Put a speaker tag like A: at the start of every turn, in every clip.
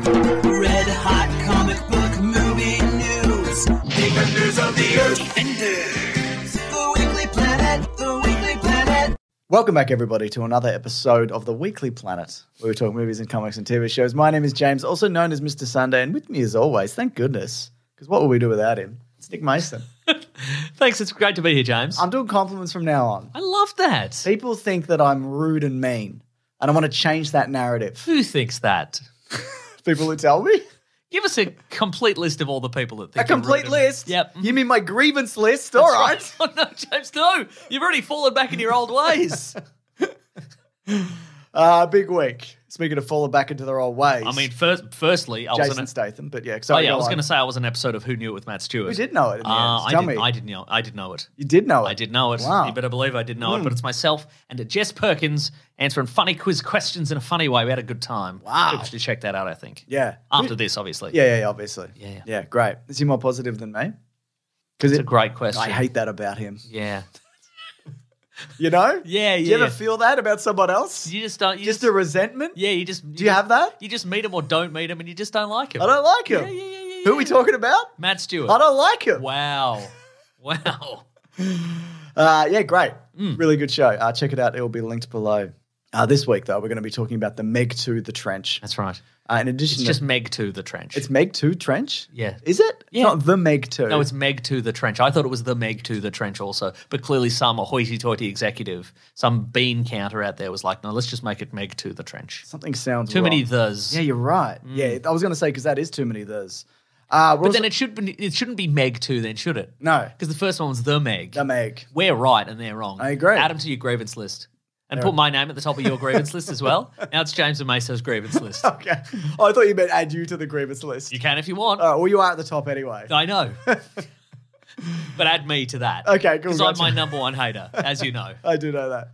A: Red hot comic book movie news. Defenders of the Earth. Defenders. The Weekly Planet. The Weekly Planet.
B: Welcome back, everybody, to another episode of The Weekly Planet, where we talk movies and comics and TV shows. My name is James, also known as Mr. Sunday, and with me as always, thank goodness, because what would we do without him? It's Nick Mason.
C: Thanks, it's great to be here, James.
B: I'm doing compliments from now on.
C: I love that.
B: People think that I'm rude and mean, and I want to change that narrative.
C: Who thinks that?
B: People who tell me?
C: Give us a complete list of all the people that think
B: A complete list?
C: Yep.
B: You mean my grievance list? All right.
C: Oh, no, James, no. You've already fallen back in your old ways.
B: Big week. Speaking of falling back into their old ways.
C: I mean, firstly, I
B: Jason
C: was
B: Statham, but yeah.
C: I
B: Sorry,
C: was going to say I was an episode of Who Knew It with Matt Stewart.
B: We did know it in the end. Tell me.
C: I did know it.
B: You did know it?
C: I did know it.
B: Wow.
C: You better believe I did know it. But it's myself and Jess Perkins answering funny quiz questions in a funny way. We had a good time.
B: Wow.
C: People should check that out, I think.
B: Yeah.
C: After this, obviously.
B: Yeah, obviously.
C: Yeah.
B: Yeah, great. Is he more positive than me?
C: It's a great question.
B: I hate that about him.
C: Yeah.
B: You know?
C: Yeah,
B: Do you ever feel that about someone else?
C: You just don't.
B: Just a resentment?
C: Yeah,
B: Do you have that?
C: You just meet him or don't meet him, and you just don't like him.
B: I don't like him.
C: Yeah.
B: Who are we talking about?
C: Matt Stewart.
B: I don't like him.
C: Wow.
B: Yeah, great. Really good show. Check it out. It will be linked below. This week, though, we're going to be talking about the Meg 2 The Trench.
C: That's right.
B: In addition,
C: It's just Meg 2 The Trench.
B: It's Meg 2 Trench?
C: Yeah.
B: Is it?
C: Yeah.
B: It's not The Meg 2.
C: No, it's Meg 2 The Trench. I thought it was the Meg 2 The Trench also, but clearly some hoity-toity executive, some bean counter out there was like, no, let's just make it Meg 2 The Trench.
B: Something sounds
C: Too
B: wrong.
C: many thes.
B: Yeah, you're right. Yeah, I was going to say because that is too many thes.
C: But then it shouldn't be Meg 2 then, should it?
B: No.
C: Because the first one was The Meg.
B: The Meg.
C: We're right and they're wrong.
B: I agree.
C: Add them to your grievance list. And put my name at the top of your grievance list as well. Now it's James and Meso's grievance list.
B: Okay. Oh, I thought you meant add you to the grievance list.
C: You can if you want.
B: Well, you are at the top anyway.
C: I know. But add me to that.
B: Okay, cool.
C: Because I'm my number one hater, as you know.
B: I do know that.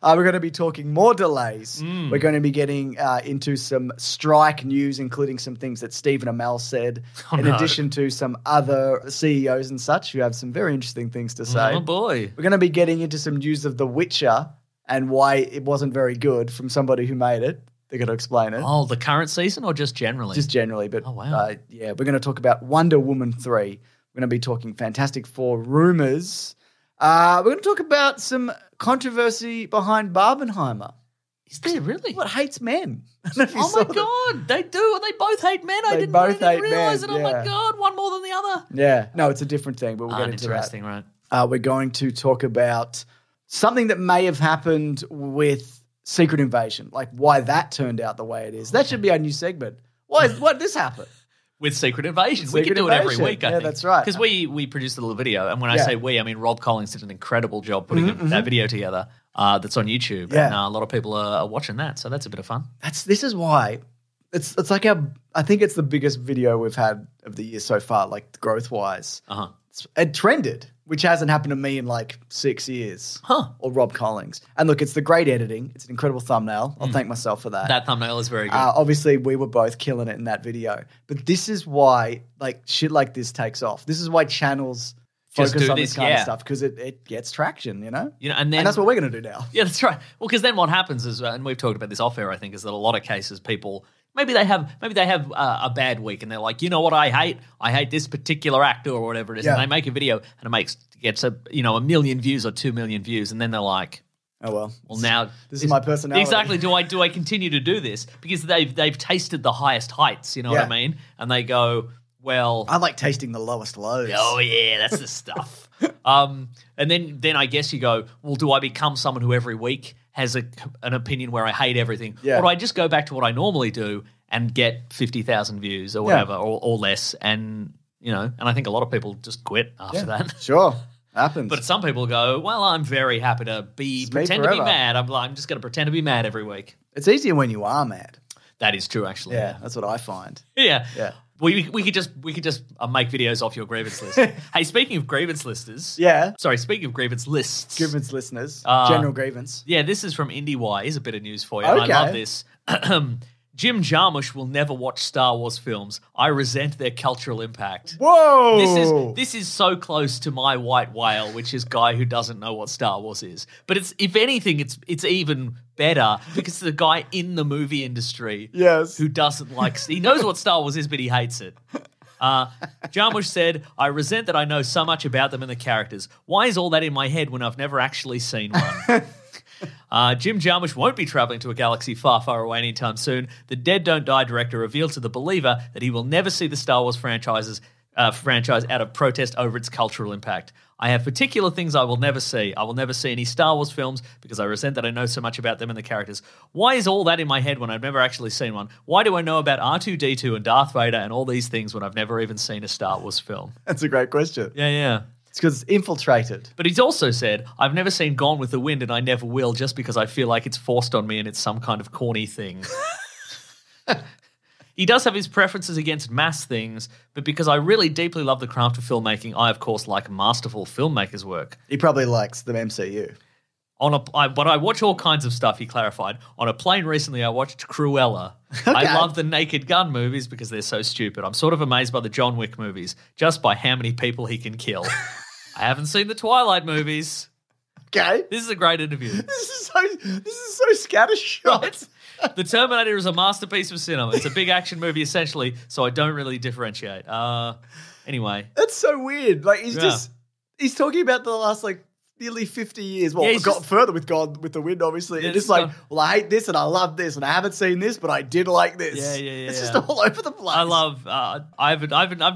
B: We're going to be talking more delays. We're going to be getting into some strike news, including some things that Stephen Amell said, in addition to some other CEOs and such who have some very interesting things to say.
C: Oh, boy.
B: We're going to be getting into some news of The Witcher and why it wasn't very good from somebody who made it. They're going to explain it.
C: Oh, the current season or just generally?
B: Just generally. But
C: oh, wow.
B: Yeah, we're going to talk about Wonder Woman 3. We're going to be talking Fantastic Four Rumours. We're going to talk about some controversy behind Barbenheimer.
C: Is there really?
B: What hates men? I don't know if you
C: Oh,
B: saw
C: my
B: that.
C: God. They do. They both hate men. I didn't realize it.
B: men,
C: Oh, my
B: yeah.
C: God. One more than the other.
B: Yeah. No, it's a different thing, but we'll get into that.
C: Interesting, right.
B: We're going to talk about something that may have happened with Secret Invasion, like why that turned out the way it is. That should be our new segment. Why did this happen?
C: With Secret Invasion. We
B: Secret
C: could do it every
B: Invasion.
C: week, I
B: Yeah,
C: think.
B: that's right.
C: Because we produced a little video, and when I say we, I mean Rob Collins did an incredible job putting that video together that's on YouTube.
B: Yeah.
C: And a lot of people are watching that, so that's a bit of fun.
B: This is why it's like I think it's the biggest video we've had of the year so far, like growth wise.
C: Uh-huh.
B: It trended, which hasn't happened to me in like 6 years.
C: Huh.
B: Or Rob Collins. And look, it's the great editing. It's an incredible thumbnail. I'll thank myself for that.
C: That thumbnail is very good.
B: Obviously, we were both killing it in that video. But this is why like shit like this takes off. This is why channels
C: Just
B: focus
C: do
B: on
C: this,
B: this kind
C: yeah.
B: of stuff because it gets traction, you know?
C: And
B: that's what we're going to do now.
C: Yeah, that's right. Well, because then what happens is, and we've talked about this off air, I think, is that a lot of cases people maybe they have a bad week and they're like, you know what I hate this particular actor or whatever it is,
B: Yeah.
C: and they make a video and it gets a million views or 2 million views, and then they're like,
B: Oh well.
C: now
B: this is my personality.
C: Exactly. Do I continue to do this because they've tasted the highest heights? You know what I mean? And they go, well,
B: I like tasting the lowest lows.
C: oh yeah, that's the stuff. And then I guess you go, well, do I become someone who every week has an opinion where I hate everything,
B: Yeah.
C: or do I just go back to what I normally do and get 50,000 views or whatever, or less, and I think a lot of people just quit after that.
B: Sure. Happens.
C: But some people go, well, I'm very happy to pretend to be mad. I'm just going to pretend to be mad every week.
B: It's easier when you are mad.
C: That is true, actually.
B: Yeah, that's what I find.
C: Yeah.
B: Yeah.
C: We could just make videos off your grievance list. Hey, speaking of grievance listers.
B: Yeah.
C: Sorry, speaking of grievance lists.
B: Grievance listeners. General grievance.
C: Yeah, this is from IndieWire. Here's a bit of news for you. And
B: Okay.
C: I love this. Jim Jarmusch will never watch Star Wars films. I resent their cultural impact.
B: Whoa!
C: This is so close to my white whale, which is guy who doesn't know what Star Wars is. But it's if anything, it's even better because it's the guy in the movie industry who doesn't like. He knows what Star Wars is, but he hates it. Jarmusch said, I resent that I know so much about them and the characters. Why is all that in my head when I've never actually seen one? Jim Jarmusch won't be traveling to a galaxy far, far away anytime soon. The Dead Don't Die director revealed to the Believer that he will never see the Star Wars franchise out of protest over its cultural impact. I have particular things I will never see. I will never see any Star Wars films because I resent that I know so much about them and the characters. Why is all that in my head when I've never actually seen one? Why do I know about R2-D2 and Darth Vader and all these things when I've never even seen a Star Wars film?
B: That's a great question.
C: Yeah.
B: It's because it's infiltrated.
C: But he's also said, I've never seen Gone with the Wind and I never will just because I feel like it's forced on me and it's some kind of corny thing. He does have his preferences against mass things, but because I really deeply love the craft of filmmaking, I, of course, like masterful filmmakers' work.
B: He probably likes the MCU.
C: But I watch all kinds of stuff, he clarified. On a plane recently, I watched Cruella.
B: Okay.
C: I love the Naked Gun movies because they're so stupid. I'm sort of amazed by the John Wick movies, just by how many people he can kill. I haven't seen the Twilight movies.
B: Okay.
C: This is a great interview.
B: This is so scattershot.
C: Right? The Terminator is a masterpiece of cinema. It's a big action movie, essentially, so I don't really differentiate. Anyway.
B: That's so weird. Like, he's talking about the last, like, nearly 50 years. Well, it got further with Gone with the Wind, obviously. And it's like, well, I hate this and I love this and I haven't seen this, but I did like this.
C: Yeah.
B: It's just all over the place.
C: I love. I've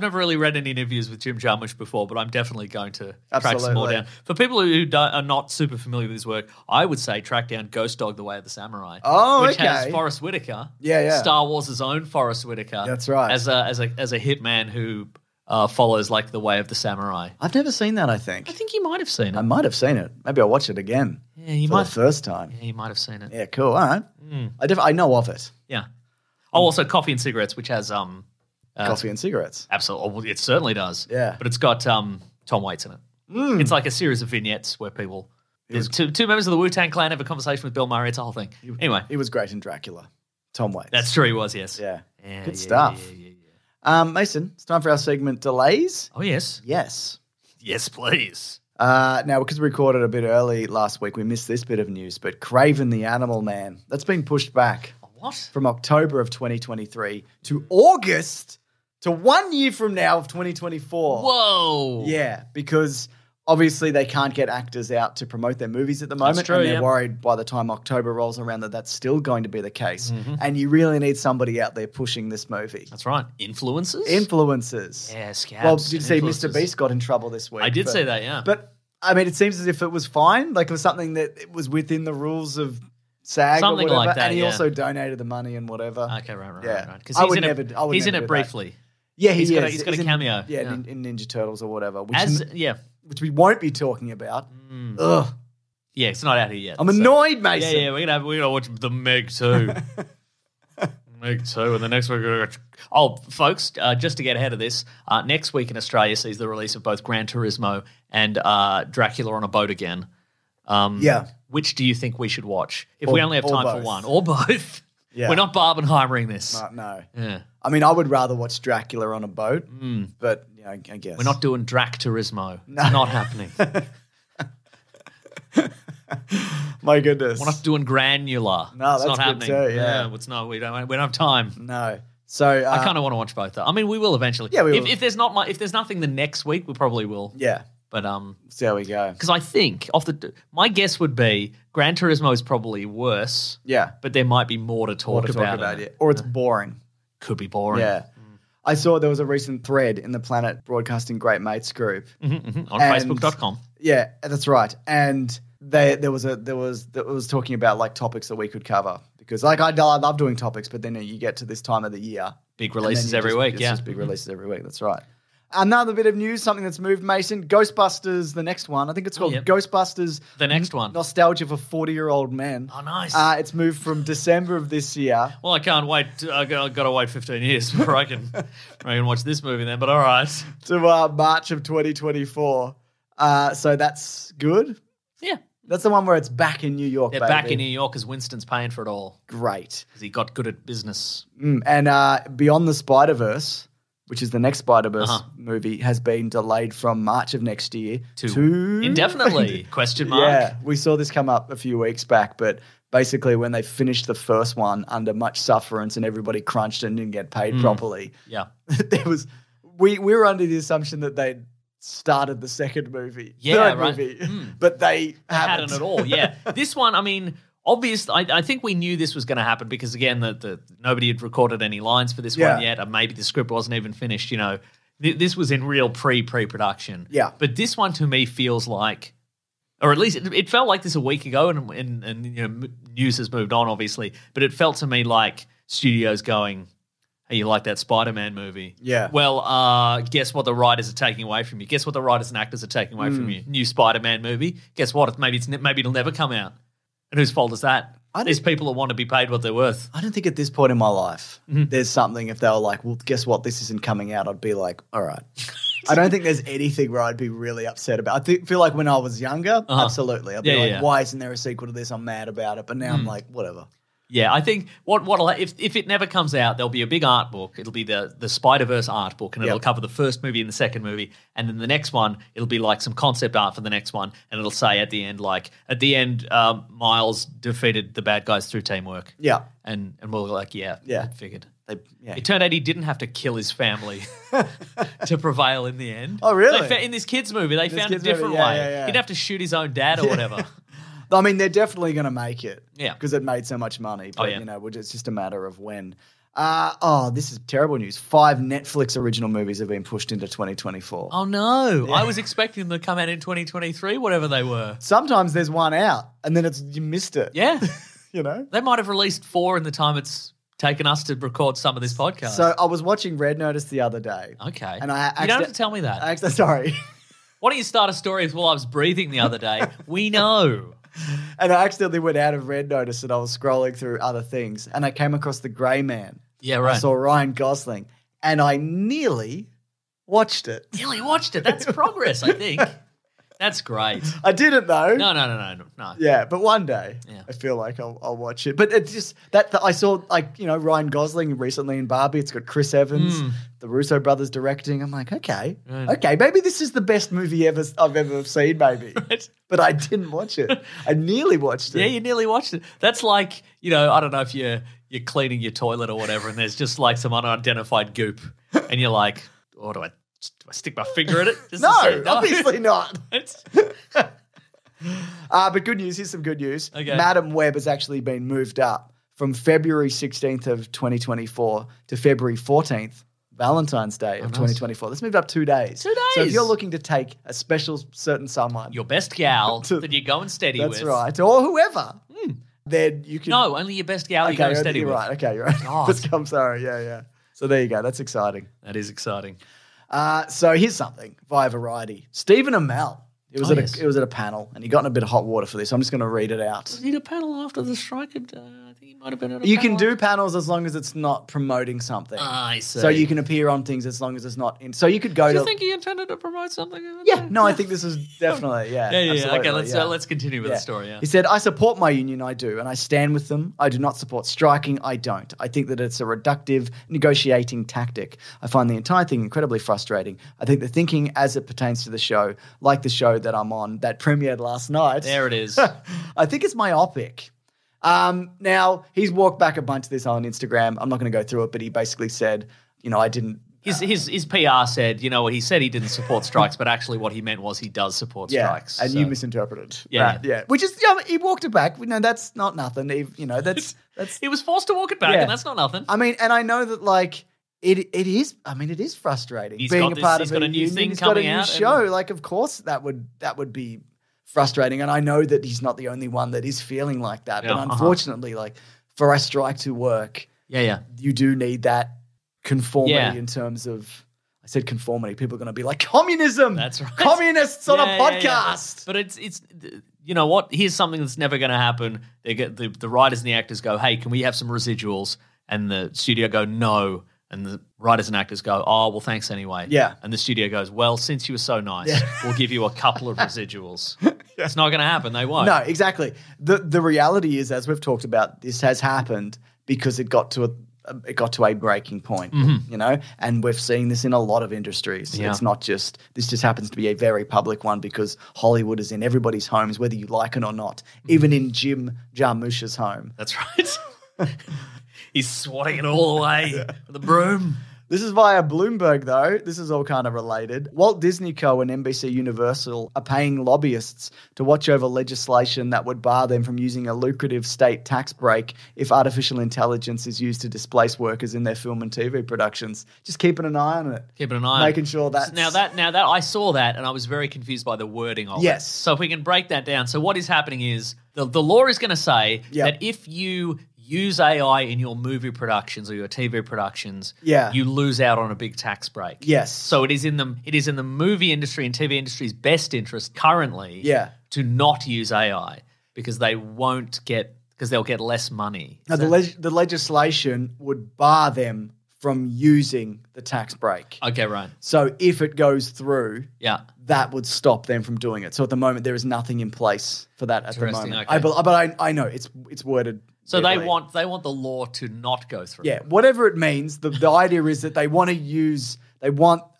C: never really read any interviews with Jim Jarmusch before, but I'm definitely going to track some more down. For people who are not super familiar with his work, I would say track down Ghost Dog: The Way of the Samurai. Which has Forrest Whitaker.
B: Yeah.
C: Star Wars' own Forrest Whitaker.
B: That's right.
C: As a hitman who follows like the way of the samurai.
B: I've never seen that, I think.
C: I think you might have seen it.
B: I might have seen it. Maybe I'll watch it again.
C: Yeah, you
B: for
C: might.
B: the first time.
C: Yeah, you might have seen it.
B: Yeah, cool. All right. I know of it.
C: Yeah. Oh, also Coffee and Cigarettes, which has
B: Coffee and Cigarettes.
C: Absolutely. Well, it certainly does.
B: Yeah.
C: But it's got Tom Waits in it. It's like a series of vignettes where people... Two members of the Wu-Tang Clan have a conversation with Bill Murray. It's a whole thing. Anyway.
B: He was great in Dracula. Tom Waits.
C: That's true, he was, yes.
B: Yeah. Good stuff. Mason, it's time for our segment Delays.
C: Oh, yes.
B: Yes.
C: Yes, please.
B: Now, because we recorded a bit early last week, we missed this bit of news, but Kraven the Animal Man, that's been pushed back.
C: What?
B: From October of 2023 to August to 1 year from now of 2024.
C: Whoa.
B: Yeah, because obviously they can't get actors out to promote their movies at the moment.
C: That's true,
B: and they're worried by the time October rolls around that that's still going to be the case.
C: Mm-hmm.
B: And you really need somebody out there pushing this movie.
C: That's right. Influencers?
B: Yeah,
C: scabs.
B: Well, did you see Mr. Beast got in trouble this week?
C: I did see that, yeah.
B: But, I mean, it seems as if it was fine. Like, it was something that it was within the rules of SAG
C: something
B: or whatever.
C: like that,
B: and he also donated the money and whatever.
C: Okay, right.
B: Yeah.
C: Because
B: he's
C: in it briefly.
B: Yeah,
C: he's got a cameo.
B: Yeah, in Ninja Turtles or whatever. Which we won't be talking about. Ugh.
C: Yeah, it's not out here yet.
B: I'm annoyed, Mason.
C: Yeah, we're gonna watch the Meg 2. Meg 2, and the next week we're gonna... Oh, folks, just to get ahead of this, next week in Australia sees the release of both Gran Turismo and Dracula on a Boat Again. Which do you think we should watch? If we only have time for one. Or both. Yeah. We're not Barbenheimering this.
B: No.
C: Yeah.
B: I mean, I would rather watch Dracula on a boat, but I guess.
C: We're not doing Drac Turismo. No. It's not happening.
B: My goodness.
C: We're not doing Granular.
B: No,
C: it's
B: that's
C: not happening.
B: Good too, yeah.
C: It's not. We don't have time.
B: No. So
C: I kind of want to watch both though. I mean, we will eventually.
B: Yeah, we will.
C: If there's nothing the next week, we probably will.
B: Yeah.
C: But
B: see how we go.
C: Because I think my guess would be Gran Turismo is probably worse.
B: Yeah.
C: But there might be more to talk about
B: it. Or it's boring.
C: Could be boring.
B: Yeah. I saw there was a recent thread in the Planet Broadcasting Great Mates group
C: on Facebook.com.
B: Yeah, that's right. And there was talking about like topics that we could cover because like I love doing topics, but then you get to this time of the year,
C: big releases every week.
B: Just big releases every week. That's right. Another bit of news, something that's moved, Mason. Ghostbusters, the next one. I think it's called Ghostbusters.
C: The next one.
B: Nostalgia for 40-year-old men.
C: Oh, nice.
B: It's moved from December of this year.
C: Well, I can't wait. I've got to wait 15 years before I can watch this movie then, but all right.
B: To March of 2024. So that's good.
C: Yeah.
B: That's the one where it's back in New York,
C: They're
B: baby.
C: back in New York because Winston's paying for it all.
B: Great.
C: Because he got good at business.
B: And Beyond the Spider-Verse, which is the next Spider-Verse movie, has been delayed from March of next year to
C: indefinitely, question mark.
B: Yeah, we saw this come up a few weeks back, but basically when they finished the first one under much sufferance and everybody crunched and didn't get paid properly, we were under the assumption that they'd started the second movie, third movie, but they haven't
C: at all. Yeah, this one, I mean, obviously, I think we knew this was going to happen because again, the nobody had recorded any lines for this one yet, or maybe the script wasn't even finished. You know, this was in real pre-production.
B: Yeah,
C: but this one to me feels like, or at least it felt like this a week ago, and you know, news has moved on, obviously, but it felt to me like studios going, hey, you like that Spider-Man movie?
B: Yeah.
C: Well, guess what the writers are taking away from you? Guess what the writers and actors are taking away from you? New Spider-Man movie. Guess what? Maybe it'll never come out. And whose fault is that? These people that want to be paid what they're worth.
B: I don't think at this point in my life there's something, if they were like, well, guess what? This isn't coming out. I'd be like, all right. I don't think there's anything where I'd be really upset about. I feel like when I was younger, absolutely. I'd be like, why isn't there a sequel to this? I'm mad about it. But now I'm like, whatever. Yeah,
C: I think if it never comes out, there'll be a big art book. It'll be the Spider-Verse art book, and it'll cover the first movie and the second movie, and then the next one, it'll be like some concept art for the next one, and it'll say at the end, Miles defeated the bad guys through teamwork.
B: Yeah.
C: And we'll be like, figured.
B: Yeah.
C: It turned out he didn't have to kill his family to prevail in the end.
B: Oh, really?
C: In this kids' movie, they found a different way.
B: Yeah.
C: He didn't have to shoot his own dad or whatever.
B: I mean, they're definitely going to make it.
C: Yeah.
B: Because it made so much money. But, you know, it's just a matter of when. This is terrible news. 5 Netflix original movies have been pushed into 2024.
C: Oh, no. Yeah. I was expecting them to come out in 2023, whatever they were.
B: Sometimes there's one out, and then you missed it.
C: Yeah.
B: You know?
C: They might have released 4 in the time it's taken us to record some of this podcast.
B: So I was watching Red Notice the other day.
C: Okay.
B: And
C: you don't have to tell me that.
B: Sorry.
C: Why don't you start a story while I was breathing the other day? We know.
B: And I accidentally went out of Red Notice and I was scrolling through other things and I came across The Grey Man.
C: Yeah, right.
B: I saw Ryan Gosling and I nearly watched it.
C: Nearly watched it. That's progress, I think. That's great.
B: I didn't though.
C: No.
B: Yeah, but one day I feel like I'll watch it. But it's just that I saw Ryan Gosling recently in Barbie. It's got Chris Evans, the Russo brothers directing. I'm like, okay, maybe this is the best movie I've ever seen, maybe. Right. But I didn't watch it. I nearly watched it.
C: Yeah, you nearly watched it. That's like, I don't know if you're cleaning your toilet or whatever, and there's just like some unidentified goop, and you're like, oh, do I stick my finger in it?
B: No, obviously not. But good news. Here's some good news.
C: Okay.
B: Madam Web has actually been moved up from February 16th of 2024 to February 14th, Valentine's Day of 2024. Let's move up 2 days.
C: 2 days.
B: So if you're looking to take a special certain someone.
C: Your best gal that you're going steady with.
B: That's right. Or whoever. Then you can.
C: No, only your best gal you're going steady with.
B: Right. Okay, you're right. I'm sorry. Yeah. So there you go. That's exciting.
C: That is exciting.
B: So here's something via Variety. Stephen Amell. It was at a panel, and he got in a bit of hot water for this. I'm just going to read it out.
C: Was he at a panel after the strike? I think he might have been at a panel.
B: You can do panels as long as it's not promoting something.
C: I see.
B: So you can appear on things as long as it's not in. So you could go
C: Do you think he intended to promote something?
B: Yeah. No, I think this is definitely,
C: Yeah. Okay, let's continue with the story, yeah.
B: He said, I support my union, I do, and I stand with them. I do not support striking, I don't. I think that it's a reductive negotiating tactic. I find the entire thing incredibly frustrating. I think the thinking as it pertains to the show, like the show that I'm on, that premiered last night.
C: There it is.
B: I think it's myopic. Now, he's walked back a bunch of this on Instagram. I'm not going to go through it, but he basically said, I didn't.
C: His PR said, he said he didn't support strikes, but actually what he meant was he does support strikes.
B: And you misinterpreted.
C: Yeah.
B: Which is, he walked it back. That's not nothing. That's
C: he was forced to walk it back, and that's not nothing.
B: I mean, and I know that it is frustrating being a part of a new thing coming out. He's got a new show. Of course that would be frustrating. And I know that he's not the only one that is feeling like that. But unfortunately, for a strike to work, you do need that conformity in terms of, I said conformity, people are going to be like, communism.
C: That's right.
B: Communists on a podcast.
C: But it's you know what? Here's something that's never going to happen. They get the writers and the actors go, hey, can we have some residuals? And the studio go, no. And the writers and actors go, oh, well, thanks anyway.
B: Yeah.
C: And the studio goes, well, since you were so nice, we'll give you a couple of residuals. It's not going to happen. They won't.
B: No, exactly. The reality is, as we've talked about, this has happened because it got to a breaking point, you know, and we've seen this in a lot of industries.
C: Yeah.
B: It's not just this; just happens to be a very public one because Hollywood is in everybody's homes, whether you like it or not. Even in Jim Jarmusch's home.
C: That's right. He's swatting it all away with a broom.
B: This is via Bloomberg, though. This is all kind of related. Walt Disney Co. and NBC Universal are paying lobbyists to watch over legislation that would bar them from using a lucrative state tax break if artificial intelligence is used to displace workers in their film and TV productions. Just keeping an eye on it.
C: Keeping an eye on it.
B: Making sure that's...
C: Now that I saw that and I was very confused by the wording of it.
B: Yes.
C: So if we can break that down. So what is happening is the law is going to say
B: Yep.
C: that if you use AI in your movie productions or your TV productions,
B: Yeah.
C: you lose out on a big tax break.
B: Yes.
C: So it is in the movie industry and TV industry's best interest currently to not use AI because they'll get less money.
B: Now, the legislation would bar them from using the tax break.
C: Okay, right.
B: So if it goes through,
C: Yeah.
B: that would stop them from doing it. So at the moment, there is nothing in place for that at the
C: Interesting,
B: moment.
C: okay.
B: But I know it's worded.
C: So they
B: weirdly.
C: want the law to not go through.
B: Yeah, whatever it means. The idea is that they want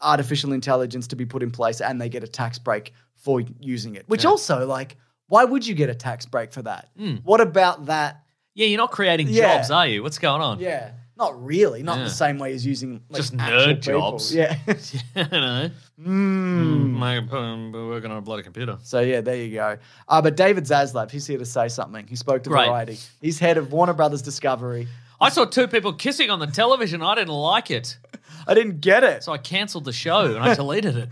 B: artificial intelligence to be put in place, and they get a tax break for using it. Which also, like, why would you get a tax break for that? What about that?
C: Yeah, you're not creating
B: Yeah.
C: jobs, are you? What's going on?
B: Yeah, not really. Not in the same way as using like,
C: Just
B: actual
C: nerd
B: people.
C: jobs.
B: Yeah.
C: You know? Working on a bloody computer.
B: So, yeah, there you go. But David Zaslav, he's here to say something. He spoke to
C: Great.
B: Variety. He's head of Warner Brothers Discovery.
C: I saw two people kissing on the television. I didn't like it.
B: I didn't get it.
C: So I cancelled the show and I deleted it.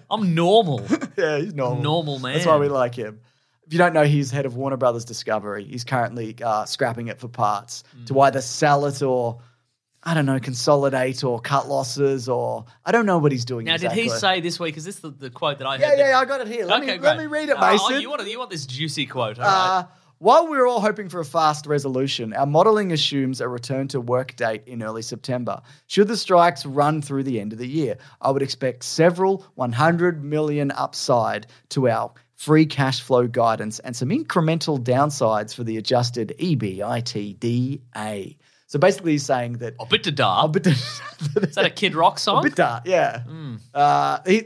C: I'm normal.
B: Yeah, he's normal.
C: Normal man.
B: That's why we like him. If you don't know, he's head of Warner Brothers Discovery. He's currently scrapping it for parts to either sell it or, I don't know, consolidate or cut losses or I don't know what he's doing
C: Now,
B: exactly.
C: did he say this week, is this the quote that I heard?
B: Yeah, I got it here. Let me read it, Mason.
C: You want this juicy quote, all right.
B: While we're all hoping for a fast resolution, our modelling assumes a return to work date in early September. Should the strikes run through the end of the year, I would expect several 100 million upside to our free cash flow guidance and some incremental downsides for the adjusted EBITDA. So basically he's saying that...
C: Is that a Kid Rock song?
B: Yeah.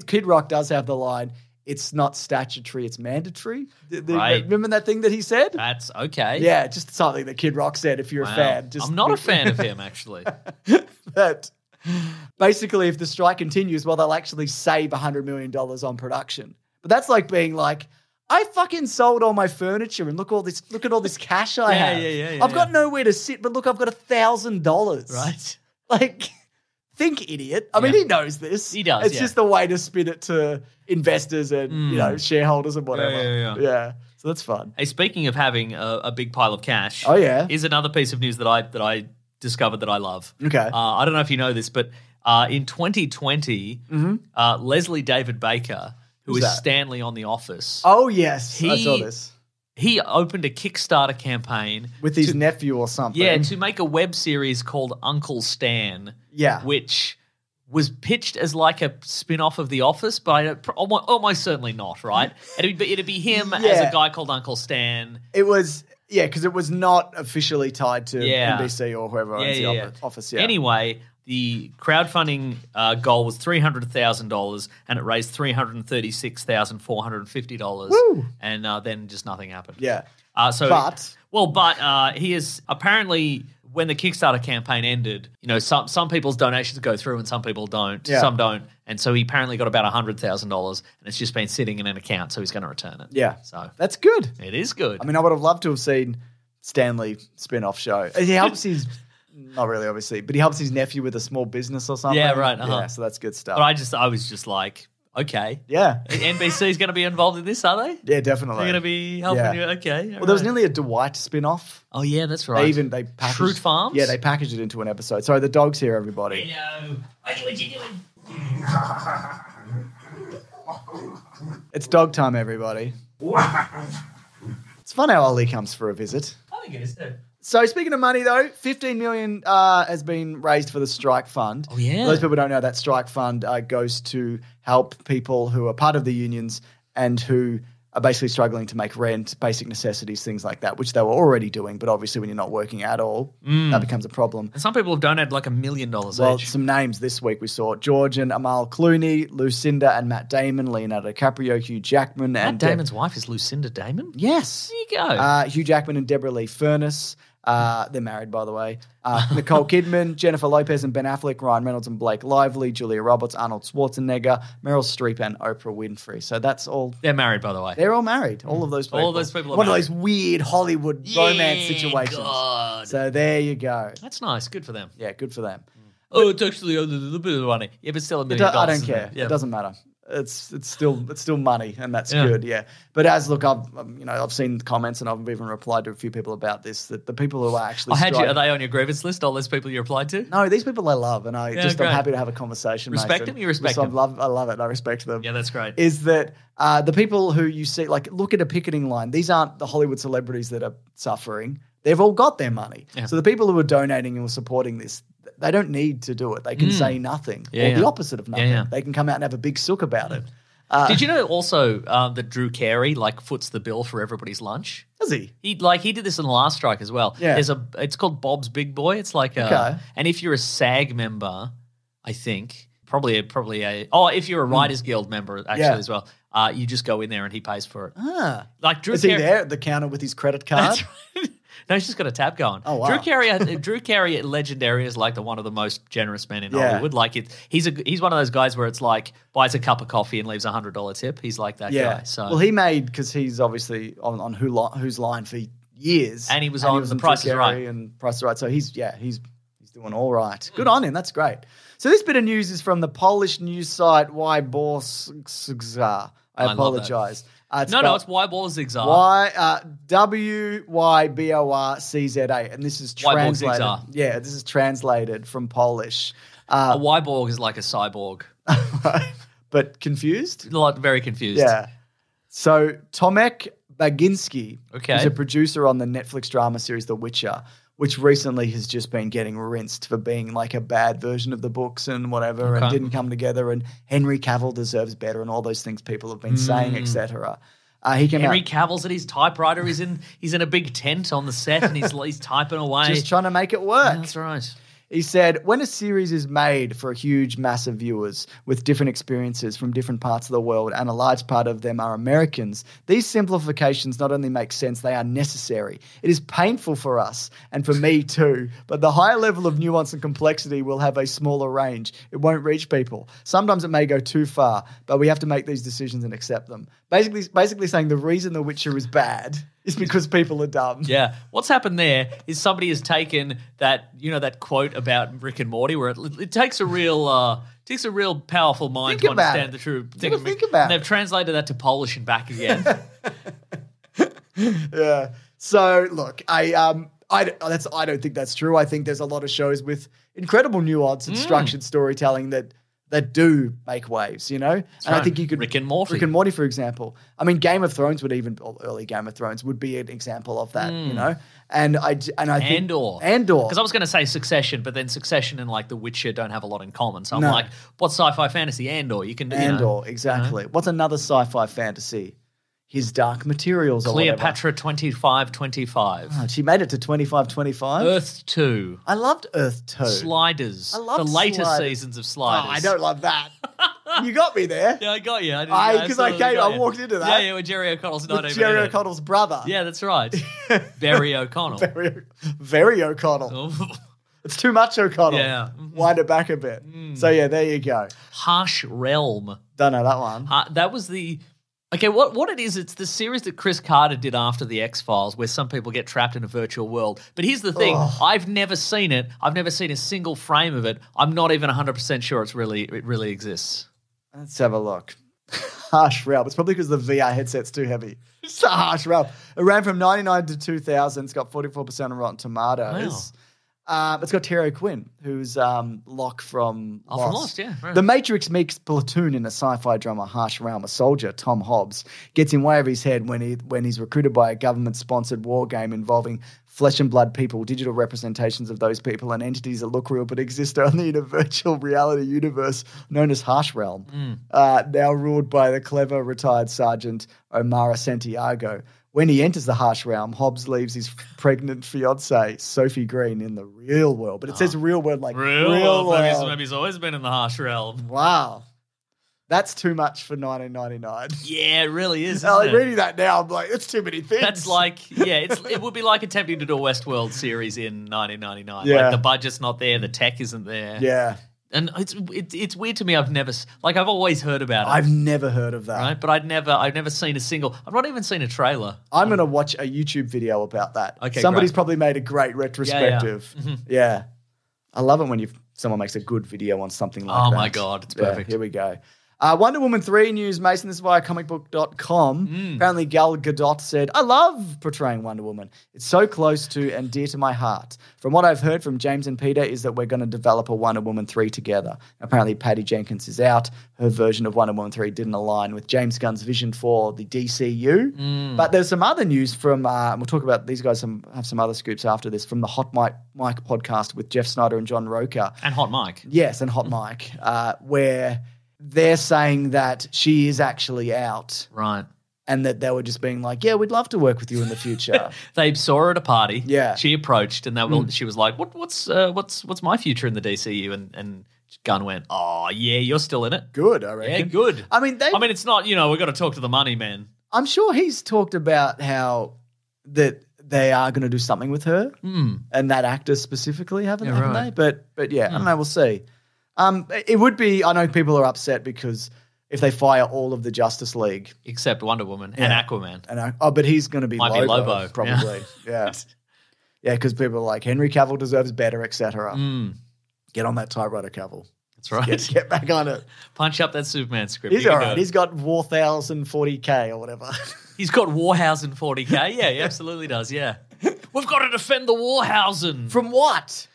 B: Kid Rock does have the line, it's not statutory, it's mandatory.
C: Right.
B: Remember that thing that he said?
C: That's okay.
B: Yeah, just something that Kid Rock said if you're a fan.
C: I'm not a fan of him, actually.
B: But basically, if the strike continues, well, they'll actually save $100 million on production. But that's like being like, I fucking sold all my furniture and look at all this cash I have.
C: Yeah,
B: I've got nowhere to sit, but look, I've got $1,000.
C: Right.
B: Like, think, idiot. I mean, he knows this.
C: He does,
B: It's just a way to spin it to investors and, shareholders and whatever. Yeah. So that's fun.
C: Hey, speaking of having a big pile of cash,
B: Oh, yeah.
C: here's another piece of news that I discovered that I love.
B: Okay.
C: I don't know if you know this, but in 2020, Leslie David Baker, who
B: Who's
C: is
B: that?
C: Stanley on The Office,
B: Oh, yes. I saw this.
C: he opened a Kickstarter campaign
B: With his nephew or something.
C: Yeah, to make a web series called Uncle Stan.
B: Yeah.
C: Which was pitched as like a spin-off of The Office, but almost certainly not, right? It'd be him as a guy called Uncle Stan.
B: It was, because it was not officially tied to
C: Yeah.
B: NBC or whoever owns the Office. Yeah.
C: Anyway, the crowdfunding goal was $300,000 and it raised $336,450.
B: Woo.
C: And then just nothing happened.
B: Yeah.
C: But he is apparently, when the Kickstarter campaign ended, some people's donations go through and some people don't.
B: Yeah.
C: Some don't. And so he apparently got about $100,000 and it's just been sitting in an account, so he's going to return it.
B: Yeah.
C: So
B: that's good.
C: it is good.
B: I mean, I would have loved to have seen Stanley spin-off show. He helps his, not really obviously, but he helps his nephew with a small business or something.
C: Yeah, right,
B: Yeah, so that's good stuff.
C: But I was just like, okay.
B: Yeah.
C: NBC's going to be involved in this, are they?
B: Yeah, definitely.
C: They're going to be helping you? Okay.
B: Well, there was nearly a Dwight spin-off.
C: Oh, yeah, that's right.
B: They packaged,
C: Shroot Farms?
B: Yeah, they packaged it into an episode. Sorry, the dog's here, everybody.
C: Hello. What you doing?
B: It's dog time, everybody. It's fun how Ollie comes for a visit.
C: I think it is too.
B: So speaking of money, though, $15 million has been raised for the strike fund.
C: Oh, yeah.
B: For those people who don't know, that strike fund goes to help people who are part of the unions and who are basically struggling to make rent, basic necessities, things like that, which they were already doing. But obviously when you're not working at all, that becomes a problem.
C: And some people have donated like $1 million
B: Well,
C: each.
B: some names this week we saw: George and Amal Clooney, Lucinda and Matt Damon, Leonardo DiCaprio, Hugh Jackman.
C: Matt Damon's wife is Lucinda Damon?
B: Yes.
C: There you go.
B: Hugh Jackman and Deborah Lee Furness. They're married, by the way. Nicole Kidman, Jennifer Lopez and Ben Affleck, Ryan Reynolds and Blake Lively, Julia Roberts, Arnold Schwarzenegger, Meryl Streep and Oprah Winfrey. So that's all.
C: They're married, by the way.
B: They're all married. All of those people.
C: All of those people are
B: One
C: married.
B: of those weird Hollywood romance situations.
C: God.
B: So there you go.
C: That's nice. Good for them.
B: Yeah, good for them.
C: Oh, it's actually a little bit of money. Yeah, but still $1 million.
B: I don't care.
C: Yeah.
B: It doesn't matter. It's still money, and that's good. Yeah, but I've seen comments, and I've even replied to a few people about this. That the people who are actually
C: are they on your grievance list? All those people you replied to?
B: No, these people I love, and I'm happy to have a conversation.
C: Respect them. You respect them.
B: I love it. I respect them.
C: Yeah, that's great.
B: Is that the people who you see? Like, look at a picketing line. These aren't the Hollywood celebrities that are suffering. They've all got their money. Yeah. So the people who are donating and supporting this, they don't need to do it. They can say nothing or the opposite of nothing. Yeah. They can come out and have a big sook about it.
C: Did you know also that Drew Carey foots the bill for everybody's lunch?
B: Does he?
C: He did this in the last strike as well. Yeah. It's called Bob's Big Boy. It's like and if you're a SAG member, I think probably if you're a Writers Guild member as well, you just go in there and he pays for it. Like Drew
B: Is he there at the counter with his credit card?
C: That's right. No, he's just got a tab going.
B: Oh, wow.
C: Drew Carey at Legendary is like one of the most generous men in Hollywood. Like he's one of those guys where it's like buys a cup of coffee and leaves $100 tip. He's like that guy. So
B: well, he made because he's obviously on Who's Line for years,
C: and he was on The Price is Right
B: and Price is Right. So he's doing all right. Good on him. That's great. So this bit of news is from the Polish news site Wyborczka. I apologize.
C: It's Wyborczka.
B: Wyborczka, and this is translated. Yeah, this is translated from Polish.
C: A Wyborg is like a cyborg,
B: but confused.
C: Very confused.
B: Yeah. So Tomek Baginski is a
C: Okay.
B: producer on the Netflix drama series The Witcher, which recently has just been getting rinsed for being like a bad version of the books and whatever, and didn't come together. And Henry Cavill deserves better, and all those things people have been saying, etc.
C: Henry Cavill's at his typewriter. He's in a big tent on the set, and he's typing away,
B: just trying to make it work.
C: Yeah, that's right.
B: He said, when a series is made for a huge mass of viewers with different experiences from different parts of the world, and a large part of them are Americans, these simplifications not only make sense, they are necessary. It is painful for us, and for me too, but the higher level of nuance and complexity will have a smaller range. It won't reach people. Sometimes it may go too far, but we have to make these decisions and accept them. Basically saying the reason The Witcher is bad is because people are dumb.
C: Yeah. What's happened there is somebody has taken that quote about Rick and Morty where it takes a real powerful mind to understand the true thing.
B: Think about
C: and they've translated that to Polish and back again.
B: Yeah. So look, I don't think that's true. I think there's a lot of shows with incredible nuance and structured storytelling that do make waves, and
C: right.
B: I think you could
C: Rick and Morty,
B: for example. I mean, Game of Thrones early Game of Thrones would be an example of that, And I think Andor,
C: because I was going to say Succession, but then Succession and like The Witcher don't have a lot in common. So I'm like, what's sci-fi fantasy? Andor, you can
B: Andor, exactly. What's another sci-fi fantasy? His Dark Materials,
C: Cleopatra 2525.
B: Oh, she made it to 2525.
C: Earth 2.
B: I loved Earth 2.
C: Sliders.
B: I loved
C: the later seasons of Sliders.
B: Oh, I don't love that. You got me there.
C: Yeah, I got you.
B: Because I walked into that.
C: Yeah, with Jerry O'Connell's not
B: with Jerry O'Connell's brother.
C: Yeah, that's right. Barry O'Connell.
B: Very O'Connell. It's too much O'Connell.
C: Yeah.
B: Wind it back a bit. So yeah, there you go.
C: Harsh Realm.
B: Don't know that one.
C: That was the... Okay, what it is, it's the series that Chris Carter did after the X-Files where some people get trapped in a virtual world. But here's the thing. I've never seen it. I've never seen a single frame of it. I'm not even 100% sure it really exists.
B: Let's have a look. Harsh Realm. It's probably because the VR headset's too heavy. It's a Harsh Realm. It ran from 99 to 2000. It's got 44% on Rotten Tomatoes. It's got Terry Quinn, who's Locke from Lost.
C: From Lost, yeah. Right.
B: The Matrix meets platoon in a sci-fi drama harsh realm. A soldier, Tom Hobbs, gets in way of his head when he's recruited by a government-sponsored war game involving flesh and blood people, digital representations of those people, and entities that look real but exist only in a virtual reality universe known as Harsh Realm. Now ruled by the clever retired Sergeant Omara Santiago. When he enters the Harsh Realm, Hobbs leaves his pregnant fiancée, Sophie Green, in the real world. But it says real world like real world.
C: Maybe he's always been in the Harsh Realm.
B: Wow. That's too much for 1999.
C: Yeah, it really is.
B: Reading that now, I'm like, it's too many things.
C: That's like, it would be like attempting to do a Westworld series in 1999.
B: Yeah.
C: Like the budget's not there, the tech isn't there.
B: Yeah.
C: And it's weird to me. I've always heard about it.
B: I've never heard of that.
C: Right, but I've never seen a single. I've not even seen a trailer.
B: I'm going to watch a YouTube video about that.
C: Okay,
B: somebody's
C: great.
B: probably made a great retrospective. Yeah. I love it when someone makes a good video on something like that.
C: Oh my God, it's perfect.
B: Here we go. Wonder Woman 3 news, Mason. This is via comicbook.com. Apparently, Gal Gadot said, I love portraying Wonder Woman. It's so close to and dear to my heart. From what I've heard from James and Peter is that we're going to develop a Wonder Woman 3 together. Apparently, Patty Jenkins is out. Her version of Wonder Woman 3 didn't align with James Gunn's vision for the DCU. But there's some other news from, we'll talk about these guys, have some other scoops after this, from the Hot Mike podcast with Jeff Snyder and John Roker.
C: And Hot Mike.
B: Yes, and Hot Mike, where they're saying that she is actually out.
C: Right.
B: And that they were just being like, yeah, we'd love to work with you in the future.
C: They saw her at a party.
B: Yeah.
C: She approached and she was like, what's my future in the DCU? And Gunn went, oh, yeah, you're still in it.
B: Good, I reckon.
C: Yeah, good.
B: I mean,
C: it's not, we've got to talk to the money man.
B: I'm sure he's talked about how that they are going to do something with her and that actor specifically, haven't they? But yeah, I don't know, we'll see. It would be, I know people are upset because if they fire all of the Justice League.
C: Except Wonder Woman and Aquaman.
B: But he's going to be
C: Might
B: Lobo,
C: be Lobo.
B: probably. Yeah. Yeah, because people are like, Henry Cavill deserves better, etc. Get on that typewriter, Cavill.
C: That's right.
B: Get back on it.
C: Punch up that Superman script.
B: He's all right. He's got 4,040K or whatever.
C: He's got Warhausen 40K. Yeah, he absolutely does, yeah. We've got to defend the Warhausen.
B: From what?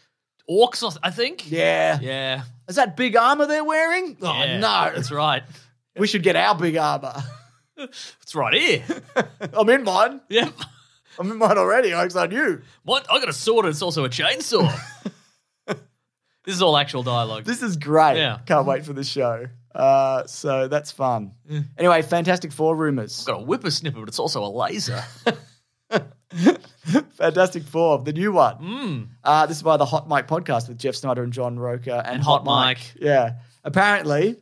C: Orcs, I think.
B: Yeah.
C: Yeah.
B: Is that big armor they're wearing?
C: Yeah,
B: Oh, no.
C: That's right.
B: We should get our big armor.
C: It's right here.
B: I'm in mine.
C: Yep.
B: I'm in mine already. I on you.
C: What? I got a sword and it's also a chainsaw. This is all actual dialogue.
B: This is great.
C: Yeah.
B: Can't wait for the show. So that's fun. Anyway, Fantastic Four rumors.
C: I've got a whippersnipper, but it's also a laser.
B: Fantastic Four, the new one. This is by the Hot Mike podcast with Jeff Snyder and John Roker and
C: Hot Mike.
B: Yeah. Apparently,